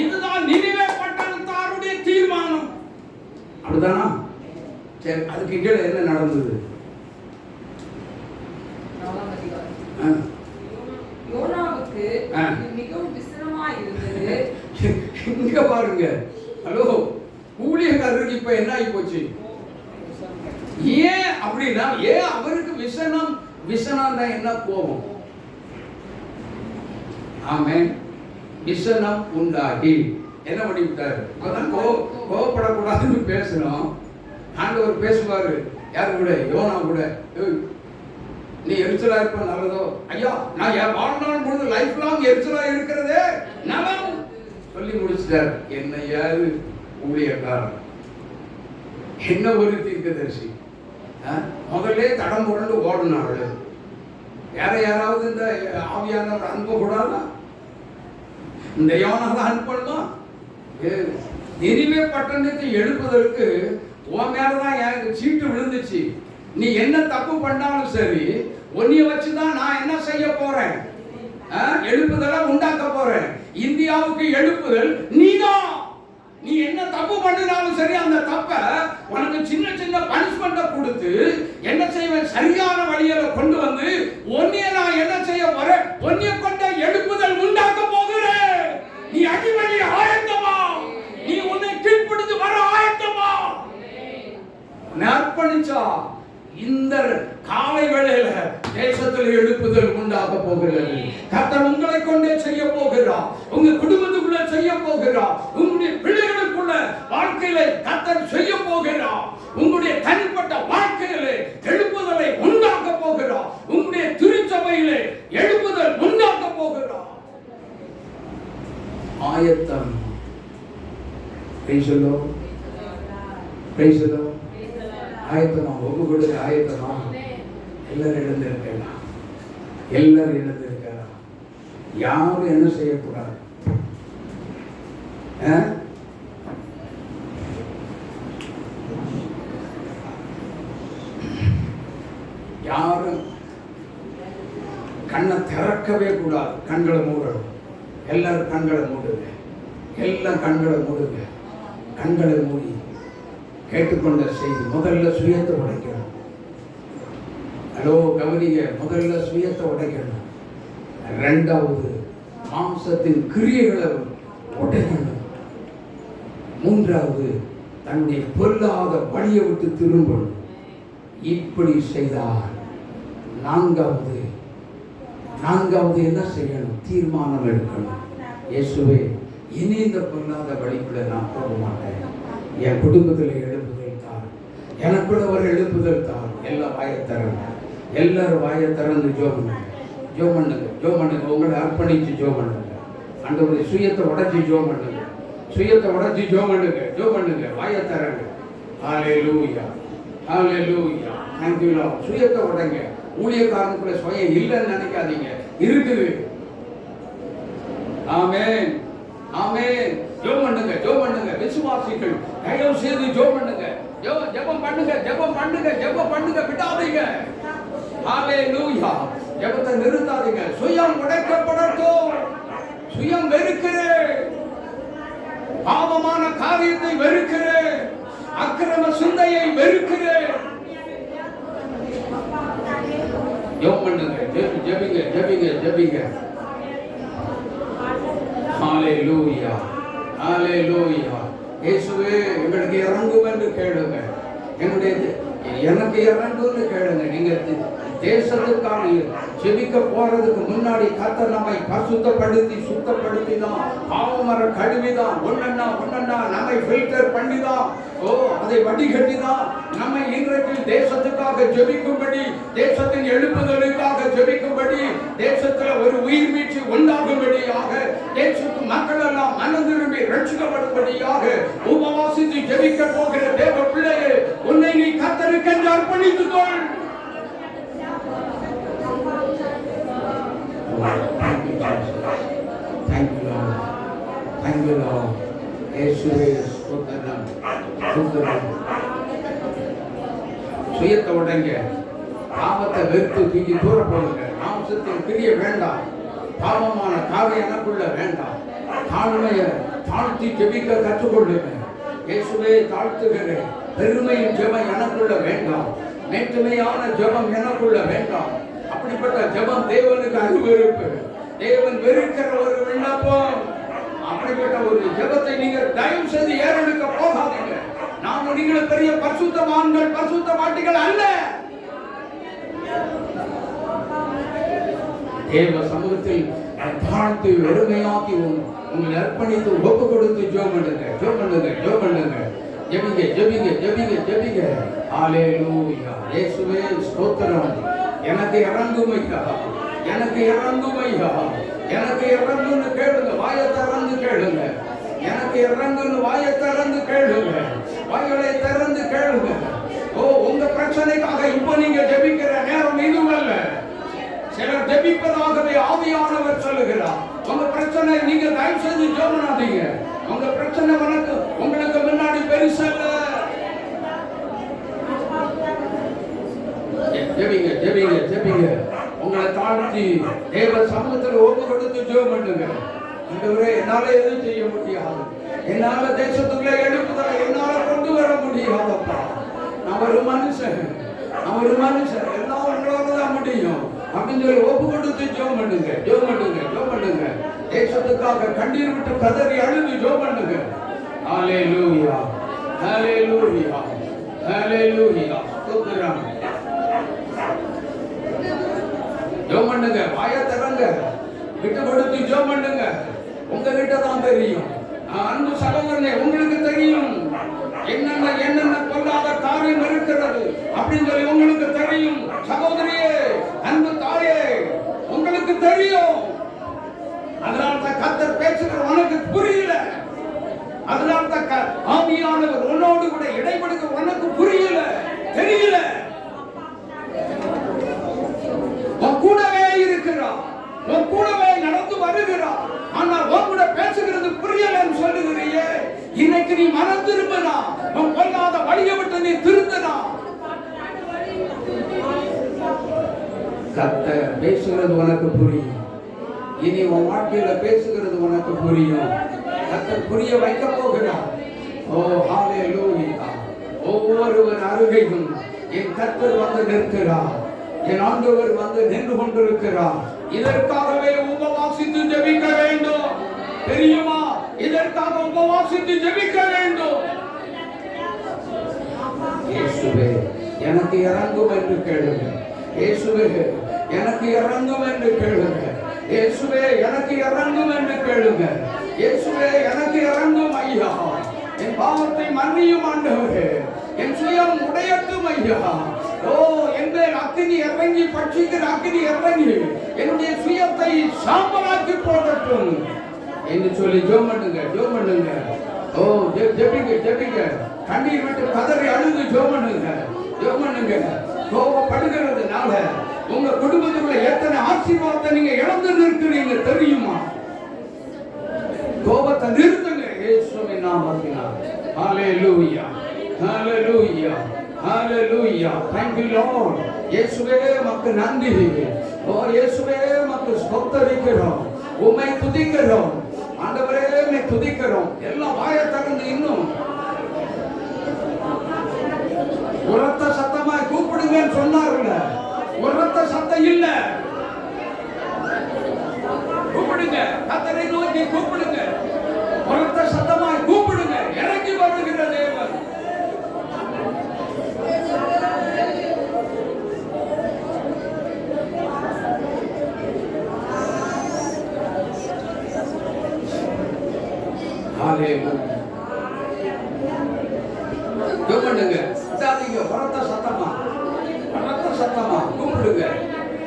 A: இதுதான் நினிவே பட்டணத்தாருடைய தீர்மானம். அப்படிதானா? சரி, அதுக்கு கீழே என்ன நடந்தது?
B: யோனாவுக்கு மிகவும் விசனமாய் இருந்தது.
A: இங்க பாருங்க, ஹலோ, ஊழியக்காரருக்கு இப்ப என்ன ஆகி போச்சு? ஏன் அப்படின்னா, ஏன் அவருக்கு விசனம் என்ன கோபம்? ஆமென். விசனம் உண்டாகி என்ன பண்ணி விட்டாரு? அதான் கோபப்படக்கூடாதுன்னு பேசணும். ஆண்டவர் பேசுவாரு யாரு கூட? யோனா கூட. நீ எரிச்சலா இருப்ப நல்லதோ? ஐயா, நான் என் வாழ்நாள் முழுது லைஃப் லாங் எரிச்சலா இருக்கிறதே நலம் சொல்லி முடிச்சிட்டாரு. என்ன யாரு ஊழியக்காரன், என்ன ஒரு தீர்க்கதரிசி. முதல்ல தடம் புரண்டு ஓடினாள். யாராவது இந்த ஆவியானவர் அனுப்ப கூடாதா? இந்த யோனாவை அனுப்பணுமா? நினிவே பட்டணத்தை எழுப்புவதற்கு உன் மேலதான் எனக்கு சீட்டு விழுந்துச்சு. நீ என்ன தப்பு பண்ணாலும் சரி, உன்னைய வச்சுதான் நான் என்ன செய்ய போறேன்? எழுப்புதலை உண்டாக்க போறேன். இந்தியாவுக்கு எழுப்புதல் நீதான். நீ என்ன தப்பு பண்ணினாலும் சரி, அந்த தப்ப உனக்கு சின்ன சின்ன பனிஷ்மெண்ட கொடுத்து என்ன செய்வேன்? சரியான வழியில கொண்டு வந்து உன்னைய நான் என்ன செய்ய போறேன்? உன்னைய கொண்ட எழுப்புதல் உண்டாக்க போகிறேன். நீ அடிவழி ஆயத்தமா? நீ உன்னை கீழ்ப்படுத்தி வர ஆயத்தமா? அர்ப்பணிச்சா இந்த காலை வேளையில தேசத்தில் எழுப்புதல் உண்டாக போகிறது. கர்த்தர் உங்களை கொண்டே செய்ய போகிறார், உங்க குடும்பத்துக்குள்ள செய்ய போகிறார், உங்களுடைய பிள்ளைகளுக்குள்ள வாழ்க்கையில கர்த்தர் செய்ய போகிறார், உங்களுடைய தனிப்பட்ட வாழ்க்கையிலே எழுப்புதலை உண்டாக்க போகிறார், உங்களுடைய திருச்சபையிலே எழுப்புதல் உண்டாக்க போகிறார். ஆயத்தம். Price the lord, praise the Lord. ஆயத்தமா? ஒவ்வொரு ஆயத்தமா? எல்லாரும் எழுந்திருக்கலாம், எல்லாரும் எழுந்திருக்கலாம். யாரும் என்ன செய்யக்கூடாது? யாரும் கண்ணை திறக்கவே கூடாது. கண்களை மூடணும். எல்லாரும் கண்களை மூடுங்க, எல்லாம் கண்களை மூடுங்க. கண்களை மூடி கேட்டுக்கொண்ட செய்தி முதல்ல சுயத்தை உடைக்கணும். ஹலோ, கவனிங்க, முதல்ல சுயத்தை உடைக்கணும். இரண்டாவது மாம்சத்தின் கிரியைகளை உடைக்கணும். மூன்றாவது தன்னுடைய பொல்லாத வழியை விட்டு திரும்பணும். இப்படி செய்தார். நான்காவது என்ன செய்யணும்? தீர்மானம் எடுக்கணும். இயேசுவே, இனி இந்த பொல்லாத வழிக்குள்ள நான் போக மாட்டேன். என் குடும்பத்தில் எழுப்புதல் தான், எனக்குள்ள ஒரு எழுப்புதல் தான். எல்லாம் வாயத்தரங்க, எல்லாரும் வாயத்தரந்து ஜோ பண்ணுங்க. உங்களை அர்ப்பணிச்சு ஜோ பண்ணுங்க. ஆண்டவருடைய சுயத்தை உடைச்சி ஜோ பண்ணுங்க, சுயத்தை உடைச்சி ஜோ பண்ணுங்க. வாயத்தரங்க. ஹல்லேலூயா, ஹல்லேலூயா. Thank you Lord. சுயத்தை உடைங்க. ஊழியக்காரனுக்குள்ள சுயம் இல்லைன்னு நினைக்காதீங்க, இருக்குது. ஆமென், ஆமென். ஜோ பண்ணுங்க. விசுவாசிகள் தயவு செய்து ஜோ பண்ணுங்க. ஜெபம் பண்ணுங்க, விடாதீங்க. ஹல்லேலூயா. ஜெபத்தை நிறுத்தாதீங்க. சுயம் உடைக்கப்படட்டும். சுயம் வெறுக்கிறேன், பாவமான காரியத்தை வெறுக்கிறேன், அக்கிரம சிந்தையை வெறுக்கிறேன். ஜெபம் பண்ணுங்க, ஜெபிங்க. ஹல்லேலூயா, ஹல்லேலூயா. இயேசுவே, எங்களுக்கு இறங்கும் என்று கேளுங்க. எனக்கு இறங்கும்னு கேளுங்க. நீங்க தேசத்துக்காக ஜெபிக்க போறதுக்கு முன்னாடி கர்த்தர் நம்மை பரிசுத்தப்படுத்தி சுத்தப்படுத்தி தான் பாவமர கழுவிதான் ஒன்னொன்னா நம்மை ஃபில்டர் பண்ணி தான் அதை வடிகட்டி தான் நம்மை இன்றைக்கு தேசத்துக்காக ஜெபிக்கும்படி, தேசத்தின் எழுப்புதலுக்காக ஜெபிக்கும்படி, தேசத்துல ஒரு உயிர் மீட்சி உண்டாகும்படியாக, தேசத்து மக்கள் எல்லாம் மனம் திரும்பி ரட்சிக்கப்படும்படியாக உபவாசித்து ஜெபிக்க போகிற தேவ பிள்ளையே, உன்னை நீ கர்த்தருக்கென்று அர்ப்பணித்துக் கொள். Thank you, Lord. Thank you, Lord. இயேசுவே ஸ்தோத்திரம். சுயத்தை உடைங்க, பாவத்தை வெறுத்து தூக்கி தூர போடுங்க. மாம்சத்தின் பிரிய வேண்டாம், பாவமான காரியம் எனக்குள்ள வேண்டாம். தாழ்மையை தாழ்த்தி ஜெபிக்க கற்றுக்கொள்ளுங்க. இயேசுவே தாழ்த்துகிறேன். பெருமையின் ஜெபம் எனக்குள்ள வேண்டாம், மேட்டுமையான ஜெபம் எனக்குள்ள வேண்டாம். அப்படிப்பட்ட ஜெபம் தேவனுக்கு அருவருப்பு, தேவன் வெறுக்கிற ஒரு விண்ணப்பம். அப்படிப்பட்ட ஒரு ஜெபத்தை நீங்க தயவு செய்து ஏறெடுக்க போகாதீங்க. நாம நீங்கள் பெரிய பரிசுத்தவான்கள் பரிசுத்தவாட்டிகள் அல்ல. தேவ சமூகத்தில் தாழ்த்து வெறுமையாக்கி உங்களை அர்ப்பணித்து ஒப்பு கொடுத்து ஜெபம் பண்ணுங்க. ஜெபிங்க. ஹல்லேலூயா. இயேசுவே ஸ்தோத்திரம். எனக்கு இறங்கும் ஐயா, எனக்கு இறங்குன்னு கேளுங்க. வாயை திறந்து கேளுங்க. எனக்கு இறங்குன்னு வாயை திறந்து கேளுங்க. வாய்களை திறந்து கேளுங்க. உங்க பிரச்சனைக்காக இப்ப நீங்க ஜெபிக்கிற நேரம் இதுவல்ல. சிலர் ஜெபிப்பதாகவே ஆவியானவர் சொல்லுகிறார். உங்க பிரச்சனை நீங்க தயவு செய்து ஜெபனாதீங்க. உங்க பிரச்சனை உங்களுக்கு முன்னாடி பெருசல்ல. ஜெபிங்க. உங்களை தாழ்த்தி தேவ சமூகத்தில் ஒப்பு கொடுத்து ஜெபம் பண்ணுங்க. ஆண்டவரே, என்னால எதுவும் செய்ய முடியாது, என்னால தேசத்துக்குள்ள எழுப்புதலை என்னால கொண்டு வர முடியாதப்பா. நான் ஒரு மனுஷன், எல்லாம் உங்களால தான் முடியும் அப்படின்னு சொல்லி ஒப்பு கொடுத்து ஜெபம் பண்ணுங்க. தேசத்துக்காக கண்ணீர் விட்டு கதறி அழுது ஜெபம் பண்ணுங்க. ஹல்லேலூயா. ஸ்தோத்திரம். ஜெபம் பண்ணுங்க. வாயை திறங்க. விட்டு கொடுத்து ஜெபம் பண்ணுங்க. உங்ககிட்ட தான் தெரியும். அன்பு சகோதரனே, உங்களுக்கு தெரியும் என்னென்ன கொள்ளாத காரியம் இருக்கிறது அப்படின்னு சொல்லி உங்களுக்கு தெரியும். சகோதரியே, அன்பு தாயே, உங்களுக்கு தெரியும். அதனால தான் கர்த்தர் பேசுகிற உனக்கு புரியல. அதனால தான் ஆவியானவர் உன்னோடு கூட இடைபடுகிற உனக்கு புரியல, தெரியல. உன் கூடவே இருக்கிறார், உன் கூடவே நடந்து வருகிறார். ஆனால் உன் கூட பேசுகிறது புரியலன்னு சொல்லுகிறியே. இன்னைக்கு நீ மனம் திரும்பினா, உன் கொல்லாத வழியை விட்டு நீ திருந்தினா, கர்த்தர் பேசுகிறது உனக்கு புரியும். இனி உன் வாழ்க்கையில பேசுகிறது உனக்கு புரியும். கர்த்தர் புரிய வைக்க போகிறார். ஓ ஹல்லேலூயா. ஒவ்வொருவர் அருகையும் என் கர்த்தர் வந்து நிற்கிறார், என் ஆண்டவர் வந்து நின்று கொண்டிருக்கிறார். இதற்காகவே உபவாசித்து ஜெபிக்க வேண்டும். தெரியுமா? இதற்காக உபவாசித்து ஜெபிக்க வேண்டும். இயேசுவே, எனக்கு இறங்கும் என்று கேளுங்க. இயேசுவே, எனக்கு இறங்கும் என்று கேளுங்க. இயேசுவே, எனக்கு இறங்கும் என்று கேளுங்க. இயேசுவே, எனக்கு இறங்கும் ஐயா. என் பாவத்தை மன்னியும் ஆண்டவரே. என் சுயம் உடையட்டும் ஐயா. ஓ, என் அக்கினி இறங்கி பட்சிக்கிற அக்கினி இறங்கி என்னுடைய சுயத்தை சாம்பலாக்கி போடட்டும் என்று சொல்லி ஜெபம் பண்ணுங்க. ஓ, ஜெபிங்க. கண்ணீர் விட்டு கதறி அழுது ஜெபம் பண்ணுங்க. கோபப்படுகிறதுனால உங்க குடும்பத்துக்குள்ள எத்தனை ஆசீர்வாதத்தை நீங்க இழந்து நிற்கிறீங்க தெரியுமா? கோபத்தை நிறுத்துங்க இயேசுவின் நாமத்தினால். ஹல்லேலூயா. Thank you Lord. இயேசுவே உமக்கு நன்றி. ஓ இயேசுவே உமக்கு ஸ்தோத்திரிக்கிறோம், உம்மை துதிக்கிறோம். ஆண்டவரே, உம்மை துதிக்கிறோம். எல்லாம் வாயை திறந்து இன்னும் உரத்த சத்தமாய் கூப்பிடுங்கன்னு சொன்னார்ல. உரத்த சத்தம் இல்ல. கூப்பிடுங்க, கர்த்தரை நோக்கி கூப்பிடுங்க. உரத்த சத்தமாய் கூப்பிடுங்க. இறங்கி வருகிற தேவன். ஹalleluya. ஜெபம்ங்க. விடாதீங்க. வரத்த சத்தமா கூப்பிடுங்க.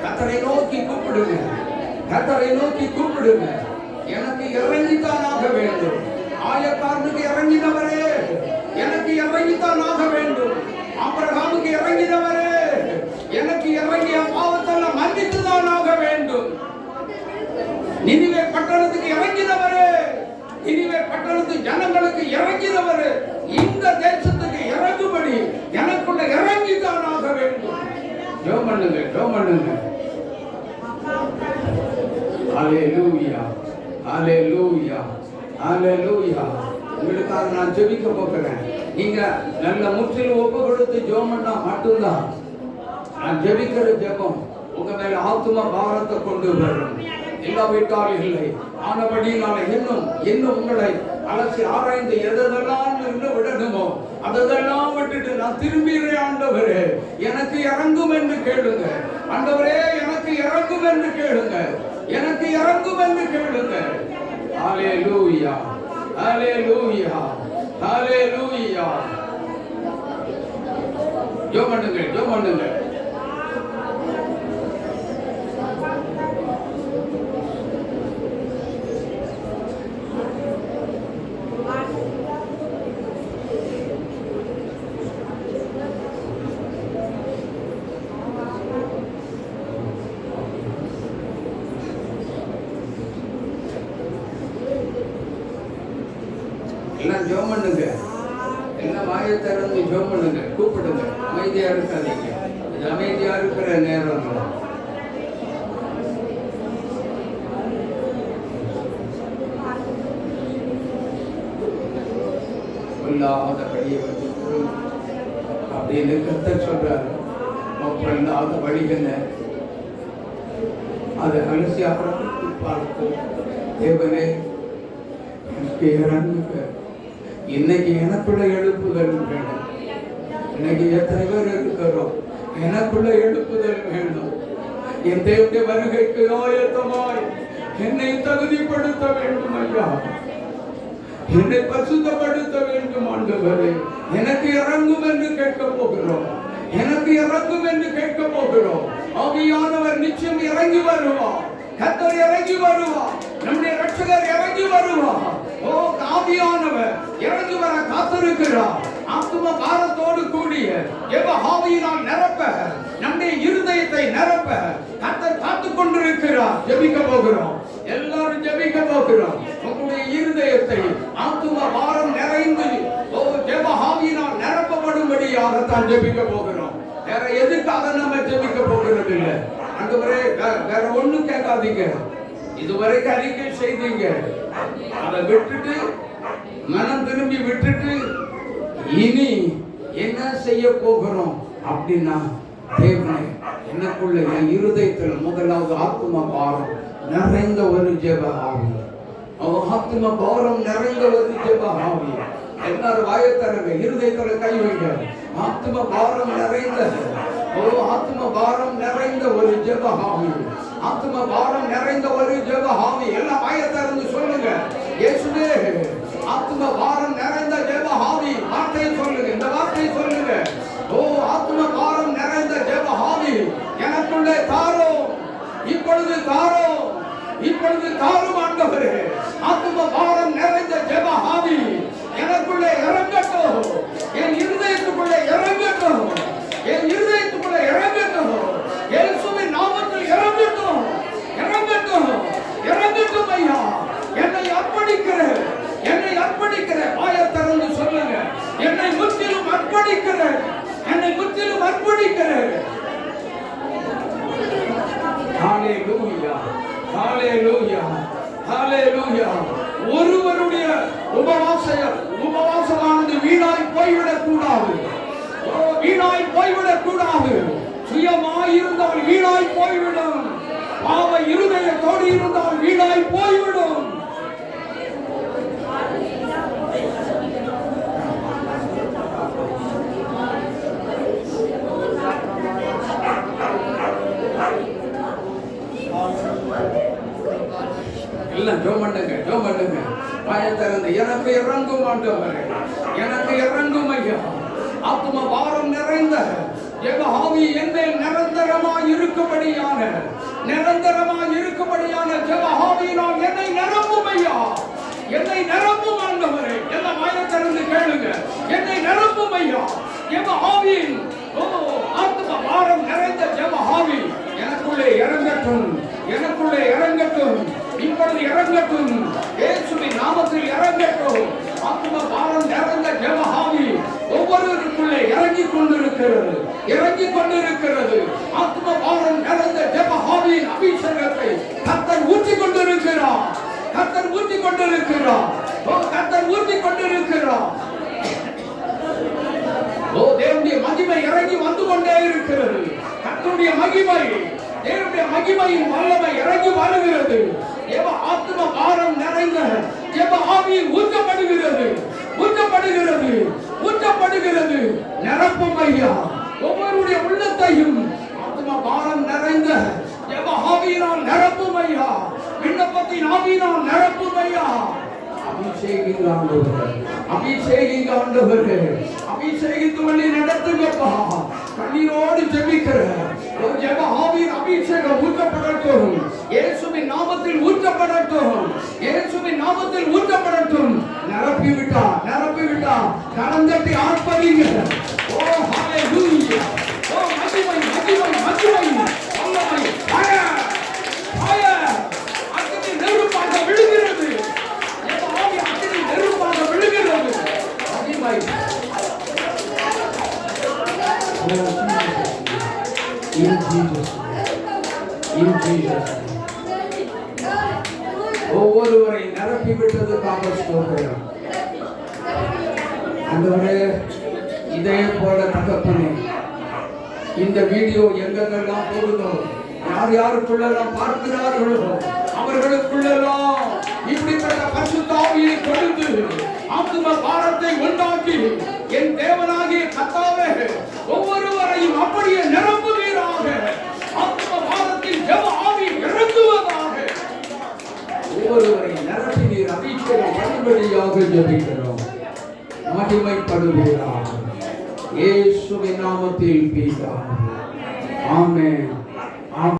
A: கர்த்தரை நோக்கி கூப்பிடுங்க. கர்த்தரை நோக்கி கூப்பிடுங்க. எனக்கு இறங்கித்தான் ஆக வேண்டும். ஆயக்காரனுக்கு இறங்கினவரே, எனக்கு இறங்கித்தான் ஆக வேண்டும். ஆபிரகாமுக்கு இறங்கினவரே, எனக்கு இறங்கிய பாவத்தெல்லாம் மன்னித்துதான் ஆக வேண்டும். நினிவே பட்டணத்துக்கு இறங்கினவரே, நினிவே பட்டணத்து ஜனங்களுக்கு இறங்கினவரே, இந்த தேசத்துக்கு இறங்கும்படி எனக்குள்ள இறங்கித்தான் ஆக வேண்டும். ஜெபம் பண்ணுங்க. ஹalleluya, ஹalleluya, ஹalleluya. உங்களுக்காக நான் ஜெபிக்க போகிறேன். நீங்க நல்ல முற்றிலும் ஒப்பு கொடுத்து ஜெபம் பண்ணா மட்டும்தான் நான் ஜெபிக்கிற ஜெபம் உங்க மேல ஆத்தும பாரத்தை கொண்டு வரும். இல்லாவிட்டால் இல்லை. ஆனபடி நான் இன்னும் உங்களை அலசி ஆராய்ந்து எதெல்லாம் நின்று விடணுமோ அதெல்லாம் விட்டுட்டு நான் திரும்புகிறேன். ஆண்டவரே எனக்கு இறங்கும் என்று கேளுங்க. ஆண்டவரே எனக்கு இறங்கும் என்று கேளுங்க. எனக்கு இறங்கும் என்று கேளுங்க. ஹalleluya, ஹalleluya, ஹalleluya. ஜெபம் பண்ணுங்க. எல்லாம் ஜெபம் பண்ணுங்க. எல்லாம் வாயை திறந்து ஜெபம் பண்ணுங்க. கூப்பிடுங்க. அமைதியா இருக்காதீங்க. இது அமைதியா இருக்கிற நேரம். பொல்லாத வழியை அப்படின்னு கர்த்தர் சொல்றாரு. பொல்லாத வழிகளை அதை அலசி அப்புறம் பார்த்து தேவனே இன்னைக்கு எனக்குள்ள எழுப்புதல் வேணும். இன்னைக்கு எத்தனை பேர் இருக்கிறோம்? எனக்குள்ள எழுப்புதல் வேண்டும். என் தேவனுடைய வருகைக்கு ஆயத்தமாய் என்னை தகுதிப்படுத்த வேண்டும் ஐயா. என்னை பரிசுத்தப்படுத்த வேண்டும் ஆண்டவரே. எனக்கு இறங்கும் என்று கேட்க போகிறோம். எனக்கு இறங்கும் என்று கேட்க போகிறோம். ஆவியானவர் நிச்சயம் இறங்கி வருவார். கர்த்தர் இறங்கி வருவார். நம்முடைய ரட்சகர் இறங்கி வருவார். ஓ ஆவியானவர் இறங்கி வர காத்திருக்கிறார். ஆத்தும பாரத்தோடு கூடிய ஆவியினால் நிரப்ப, நம்முடைய இருதயத்தை நிரப்ப கர்த்தர் காத்துக் கொண்டிருக்கிறார். ஜெபிக்க போகிறோம். எல்லாரும் ஜெபிக்க போகிறோம். உங்களுடைய இருதயத்தை ஆத்தும பாரம் நிறைந்து ஆவியினால் நிரப்பப்படும்படியாகத்தான் ஜெபிக்க போகிறோம். வேற எதுக்காக நம்ம ஜெபிக்க போகிறது இல்லை. ஆண்டவரே வேற ஒண்ணும் கேட்காதீங்க. இதுவரைக்கும் அறிக்கை செய்தீங்க. அதை விட்டுட்டு மனம் திரும்பி விட்டுட்டு இனி என்ன செய்ய போகிறோம் அப்படின்னா, தேவனே எனக்குள்ள என் இருதயத்தில் முதலாவது ஆத்தும பாரம் நிறைந்த ஒரு ஜெப ஆவி. ஆத்தும பாரம் நிறைந்த ஒரு ஜெப ஆவி. எல்லாரும் வாயத்தரங்க. இருதயத்துல கை வைங்க. ஆத்தும பாரம் நிறைந்த ஆத்தும பாரம் நிறைந்த ஒரு ஜெப ஆவி. ஆத்தும பாரம் நிறைந்த ஒரு ஜெப ஆவி. எல்லாம் வாயத்தரந்து சொல்லுங்க. இயேசுவே ஆத்தும பாரம் நிறைந்த ஜெப ஆவி. வார்த்தை சொல்லுங்க. இந்த வார்த்தை சொல்லுங்க. ஓ ஆத்தும பாரம் நிறைந்த ஜெப ஆவி எனக்குள்ளே தாரோ. இப்பொழுது தாரோ. இப்பொழுது தாரும் ஆண்டவரே. ஆத்தும பாரம் நிறைந்த ஜெப ஆவி எனக்குள்ளே இறங்கட்டும். என் இருதயத்துக்குள்ளே இறங்கட்டும். என் இருதயத்துக்குள்ளே இறங்கட்டும். இயேசுவின் நாமத்தில் இறங்கட்டும். இறங்கட்டும். இறங்கட்டும் ஐயா. என்னை அர்ப்பணிக்கிறேன். என்னை அர்ப்பணிக்கிறேன். வாயை திறந்து சொல்லுங்க. என்னை முற்றிலும் அர்ப்பணிக்கிறேன். என்னை முற்றிலும் அர்ப்பணிக்கிறேன். ஹalleluya, ஹalleluya, ஹalleluya. ஒருவருடைய உபவாசமானது வீணாய் போய்விடக் கூடாது. வீணாய் போய்விடக் கூடாது. சுயமாய் இருந்தால் வீணாய் போய்விடும். பாவ இருதயத்தோடு இருந்தால் வீணாய் போய்விடும். எல்லாம் ஜெபம் பண்ணுங்க. ஜெபம் பண்ணுங்க. பயத்திறந்து எனக்கு இறங்கும் ஆண்டவரே, எனக்கு இறங்கும் ஐயா. ஆத்தும பாரம் நிறைந்த எங்க ஆவி என்னை நிரந்தரமாய் இருக்கும்படியான ஜெப ஆவியினால் என்னை நிரப்பும் ஐயா. என்னை நிரப்பும் ஆண்டவரே. என்ன பயத்திறந்து கேளுங்க. என்னை நிரப்பும் ஐயா. ஜெப ஆவியின் ஆத்தும பாரம் நிறைந்த ஜெப ஆவி எனக்குள்ளே இறங்கட்டும், எனக்குள்ளே இறங்கட்டும், இப்பொழுது இறங்கட்டும், இயேசுவின் நாமத்தில் இறங்கட்டும். ஆத்தும பாரம் நிறைந்த ஜெப ஆவி ஒவ்வொருவருக்குள்ளே இறங்கிக் கொண்டிருக்கிறது. ஆத்தும பாரம் நிறைந்த ஜெப ஆவியின் அபிஷேகத்தை கர்த்தர் ஊற்றிக் கொண்டிருக்கிறார். ஓ, தேவனுடைய மகிமை இறங்கி வந்து கொண்டே இருக்கிறது. கர்த்தருடைய மகிமை, தேவனுடைய மகிமையின் வல்லமை இறங்கி வருகிறது. தேவ ஆத்தும பாரம் நிறைந்த ஜெப ஆவி ஊற்றப்படுகிறது. நிரப்பும் ஐயா. ஒவ்வொருடைய உள்ளத்தையும் ஆத்தும பாரம் நிறைந்த ஜெப ஆவியினால் நிரப்பும் ஐயா. விண்ணப்பத்தின் ஆவியினால் நிரப்பும் ஐயா. அபிஷேகித்து வழி நடத்துங்கப்பா. கண்ணீரோடு ஜெபிக்கிற ஜெப ஆவியின் அபிஷேகம் ஊற்றப்படட்டும். இயேசுவின் நாமத்தில் ஊற்றப்படட்டும். நிரப்பி விட்டா கரந்தட்டி ஆர்ப்பரிங்க. ஓ ஹalleluya. ஓ மகிமை வல்லமை ஃபயர் அக்கினி நெருப்பாக விழுகிறது. ஜெப ஆவி அக்கினி நெருப்பாக விழுகிறது. மகிமை in Jesus. ஒவ்வொருவரை நிரப்பி விட்டதுக்காக ஸ்தோத்திரம் ஆண்டவரே. இதே போல தகப்பனே, இந்த வீடியோ எங்கெங்கெல்லாம் போகுதோ, யாருக்குள்ளெல்லாம் பார்க்கிறார்களோ அவர்களுக்குள்ளெல்லாம் இப்படிப்பட்ட பரிசுத்த ஆவியை கொடுத்து ஆத்தும பாரத்தை உண்டாக்கி என் தேவனாகிய கர்த்தாவே ஒவ்வொருவரையும் அப்படியே நிரப்புவீராக. ஆத்தும பாரத்தில் ஜெப ஆவி இறங்குவதாக. ஒவ்வொருவரை நிரப்பினீர் அபிஷேகம் பண்ணும்படியாக ஜெபிக்கிறோம். மகிமைப்படுவீராக. இயேசுவின் நாமத்தில் பிதாவே. ஆமென்.